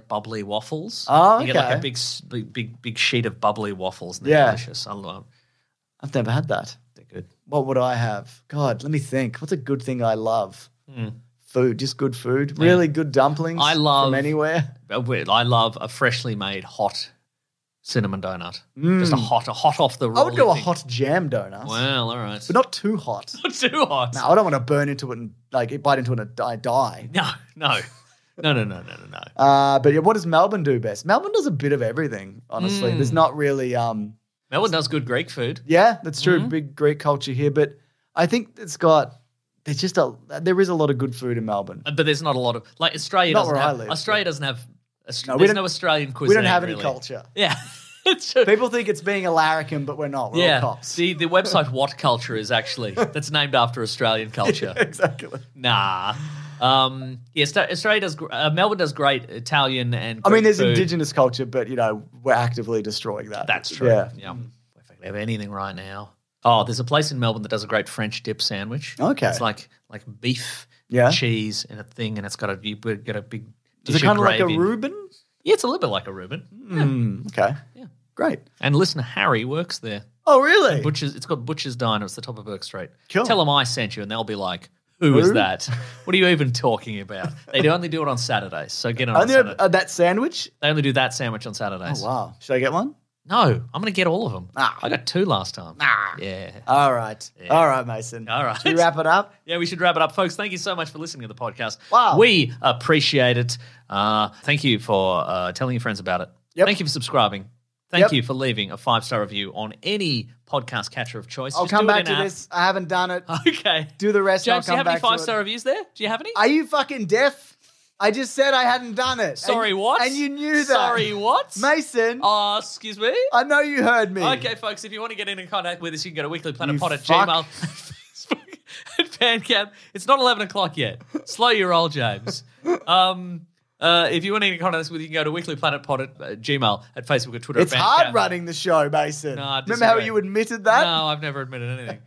C: bubbly waffles.
B: Oh, okay.
C: You get like a big sheet of bubbly waffles. And they're delicious.
B: I've never had that.
C: They're good.
B: What would I have? God, let me think. What's a good thing I love? Food, just good food.
C: Yeah.
B: Really good dumplings from anywhere.
C: I love a freshly made hot cinnamon donut. Just a hot off the roll.
B: I would go a hot jam donut.
C: Well, all right.
B: But not too hot.
C: Not too hot.
B: No, I don't want to burn into it and bite into it and die.
C: No.
B: But yeah, what does Melbourne do best? Melbourne does a bit of everything, honestly. There's not really...
C: Melbourne does good Greek food.
B: Yeah, that's true. Big Greek culture here. But I think there is a lot of good food in Melbourne.
C: But there's not a lot of... Like Australia
B: not
C: doesn't
B: where
C: have...
B: I live.
C: Australia doesn't have...
B: No,
C: there's no Australian cuisine.
B: We don't have
C: really.
B: any culture.
C: Yeah. It's true.
B: People think it's being a larrikin, but we're not. We're all cops.
C: The website What Culture is actually... That's named after Australian culture.
B: Yeah, exactly.
C: Nah. Australia does... Melbourne does great Italian and Greek
B: there's
C: food.
B: Indigenous culture, but, we're actively destroying that.
C: That's true.
B: Yeah.
C: If I have anything right now... Oh, there's a place in Melbourne that does a great French dip sandwich.
B: Okay.
C: It's like beef, cheese, and a thing, and it's got a big
B: Is it kind of like a Reuben?
C: Yeah, it's a little bit like a Reuben.
B: Okay.
C: Yeah.
B: Great.
C: And listener Harry works there.
B: Oh, really?
C: It's called Butcher's Diner. It's the top of Burke Street.
B: Cool.
C: Tell them I sent you, and they'll be like, Who is that? What are you even talking about? They only do it on Saturdays, so get on Saturday.
B: That sandwich?
C: They only do that sandwich on Saturdays.
B: Oh, wow. Should I get one?
C: No, I'm going to get all of them. I got 2 last time. Yeah.
B: All right. Yeah. All right, Mason.
C: All right.
B: Should we wrap it up?
C: Yeah, we should wrap it up. Folks, thank you so much for listening to the podcast.
B: Wow.
C: We appreciate it. Thank you for telling your friends about it.
B: Yep.
C: Thank you for subscribing. Thank you for leaving a 5-star review on any podcast catcher of choice.
B: I'll come back to this. I haven't done it.
C: Okay.
B: Do the rest.
C: James,
B: I'll come back to it.
C: do you have any 5-star reviews there? Do you have any?
B: Are you fucking deaf? I just said I hadn't done it.
C: Sorry, what?
B: And you knew that.
C: Sorry, what?
B: Mason.
C: Excuse me?
B: I know you heard me.
C: Okay, folks, if you want to get in contact with us, you can go to weeklyplanetpod at Gmail, Facebook, and Bandcamp. It's not 11 o'clock yet. Slow your roll, James. If you want to get in contact with us, you can go to weeklyplanetpod at Gmail, at Facebook, at Twitter,
B: It's
C: at Bandcamp.
B: hard running the show, Mason.
C: No,
B: remember how you admitted that?
C: No, I've never admitted anything.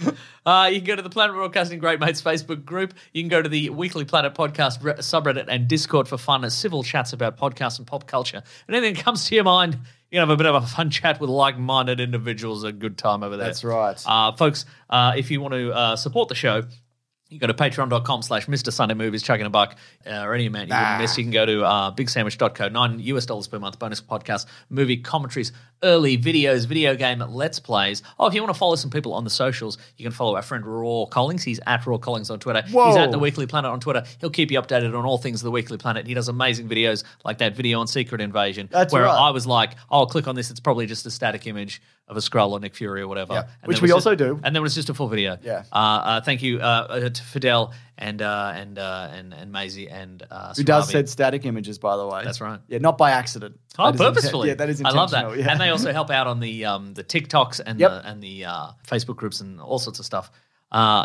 C: You can go to the Planet Broadcasting Great Mates Facebook group. You can go to the Weekly Planet Podcast subreddit and Discord for fun civil chats about podcasts and pop culture. And anything that comes to your mind, you can have a bit of a fun chat with like-minded individuals. A good time over there.
B: That's right.
C: Folks, if you want to support the show, you go to patreon.com/Mr. Sunday Movies, chucking a buck, or any amount you wouldn't miss. You can go to bigsandwich.co, $9 per month, bonus podcast, movie commentaries, early videos, video game Let's Plays. If you want to follow some people on the socials, you can follow our friend Raw Collings. He's at Raw Collings on Twitter.
B: Whoa.
C: He's at The Weekly Planet on Twitter. He'll keep you updated on all things The Weekly Planet. He does amazing videos like that video on Secret Invasion.
B: That's
C: where
B: right.
C: I was like, click on this. It's probably just a static image of a Skrull or Nick Fury or whatever.
B: Yep.
C: And
B: Which
C: then
B: we
C: it was
B: also
C: just-
B: do.
C: And then it was just a full video.
B: Yeah.
C: Thank you to Fidel and Maisie and
B: Who does
C: Swabi.
B: said static images, by the way.
C: That's right.
B: Yeah, not by accident.
C: Oh,
B: That is
C: purposefully.
B: that is
C: I
B: intentional.
C: love that.
B: Yeah.
C: And they also help out on the TikToks and
B: Yep.
C: the Facebook groups and all sorts of stuff.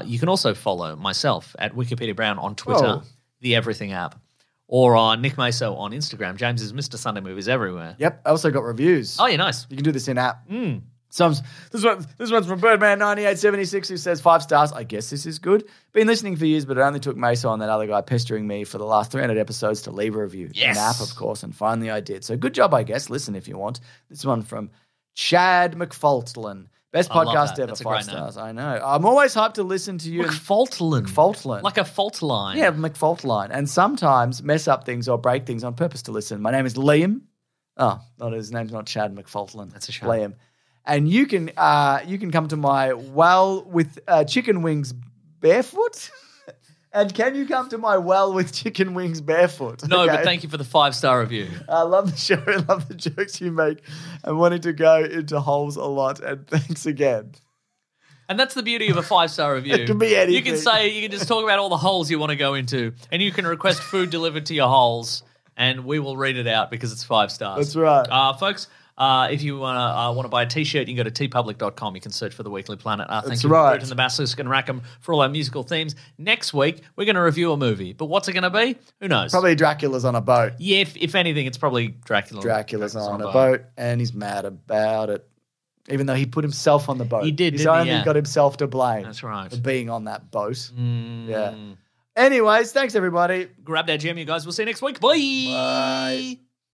C: You can also follow myself at Wikipedia Brown on Twitter,
B: Whoa.
C: the Everything app. or on Nick Maso on Instagram. James is Mr. Sunday Movies everywhere.
B: Yep. I also got reviews.
C: Oh, yeah, nice.
B: You can do this in app. This one's from Birdman9876 who says 5 stars. I guess this is good. Been listening for years, but it only took Mesa and that other guy pestering me for the last 300 episodes to leave a review.
C: Yes.
B: An app, of course, and finally I did. So good job, I guess. Listen if you want. This one from Chad McFaltland. Best podcast ever,
C: That's a
B: 5
C: great
B: stars. I know. I'm always hyped to listen to you.
C: McFaltland. Like a fault line.
B: Yeah, McFaltline. And sometimes mess up things or break things on purpose to listen. My name is Liam. Oh, his name's not Chad McFaltland.
C: That's a shame.
B: Liam. And you can come to my well with chicken wings barefoot. And can you come to my well with chicken wings barefoot?
C: No,
B: Okay.
C: but thank you for the 5-star review.
B: I love the show. I love the jokes you make. I'm wanting to go into holes a lot. And thanks again.
C: And that's the beauty of a 5-star review.
B: It can be anything.
C: You can just talk about all the holes you want to go into, and you can request food delivered to your holes, and we will read it out because it's 5 stars.
B: That's right.
C: Folks. If you want to buy a T-shirt, you can go to tpublic.com. You can search for The Weekly Planet. Thank you
B: right.
C: to Bruton the Basilisk and Rackham for all our musical themes. Next week, we're going to review a movie. But what's it going to be? Who knows?
B: Probably Dracula's on a boat.
C: Yeah, if anything, it's probably Dracula.
B: Dracula's on a boat, and he's mad about it. Even though he put himself on the boat.
C: He did,
B: He's
C: didn't he?
B: only
C: Yeah.
B: got himself to blame.
C: That's right.
B: For being on that boat. Yeah. Anyways, thanks, everybody.
C: Grab that gem, you guys. We'll see you next week. Bye.
B: Bye.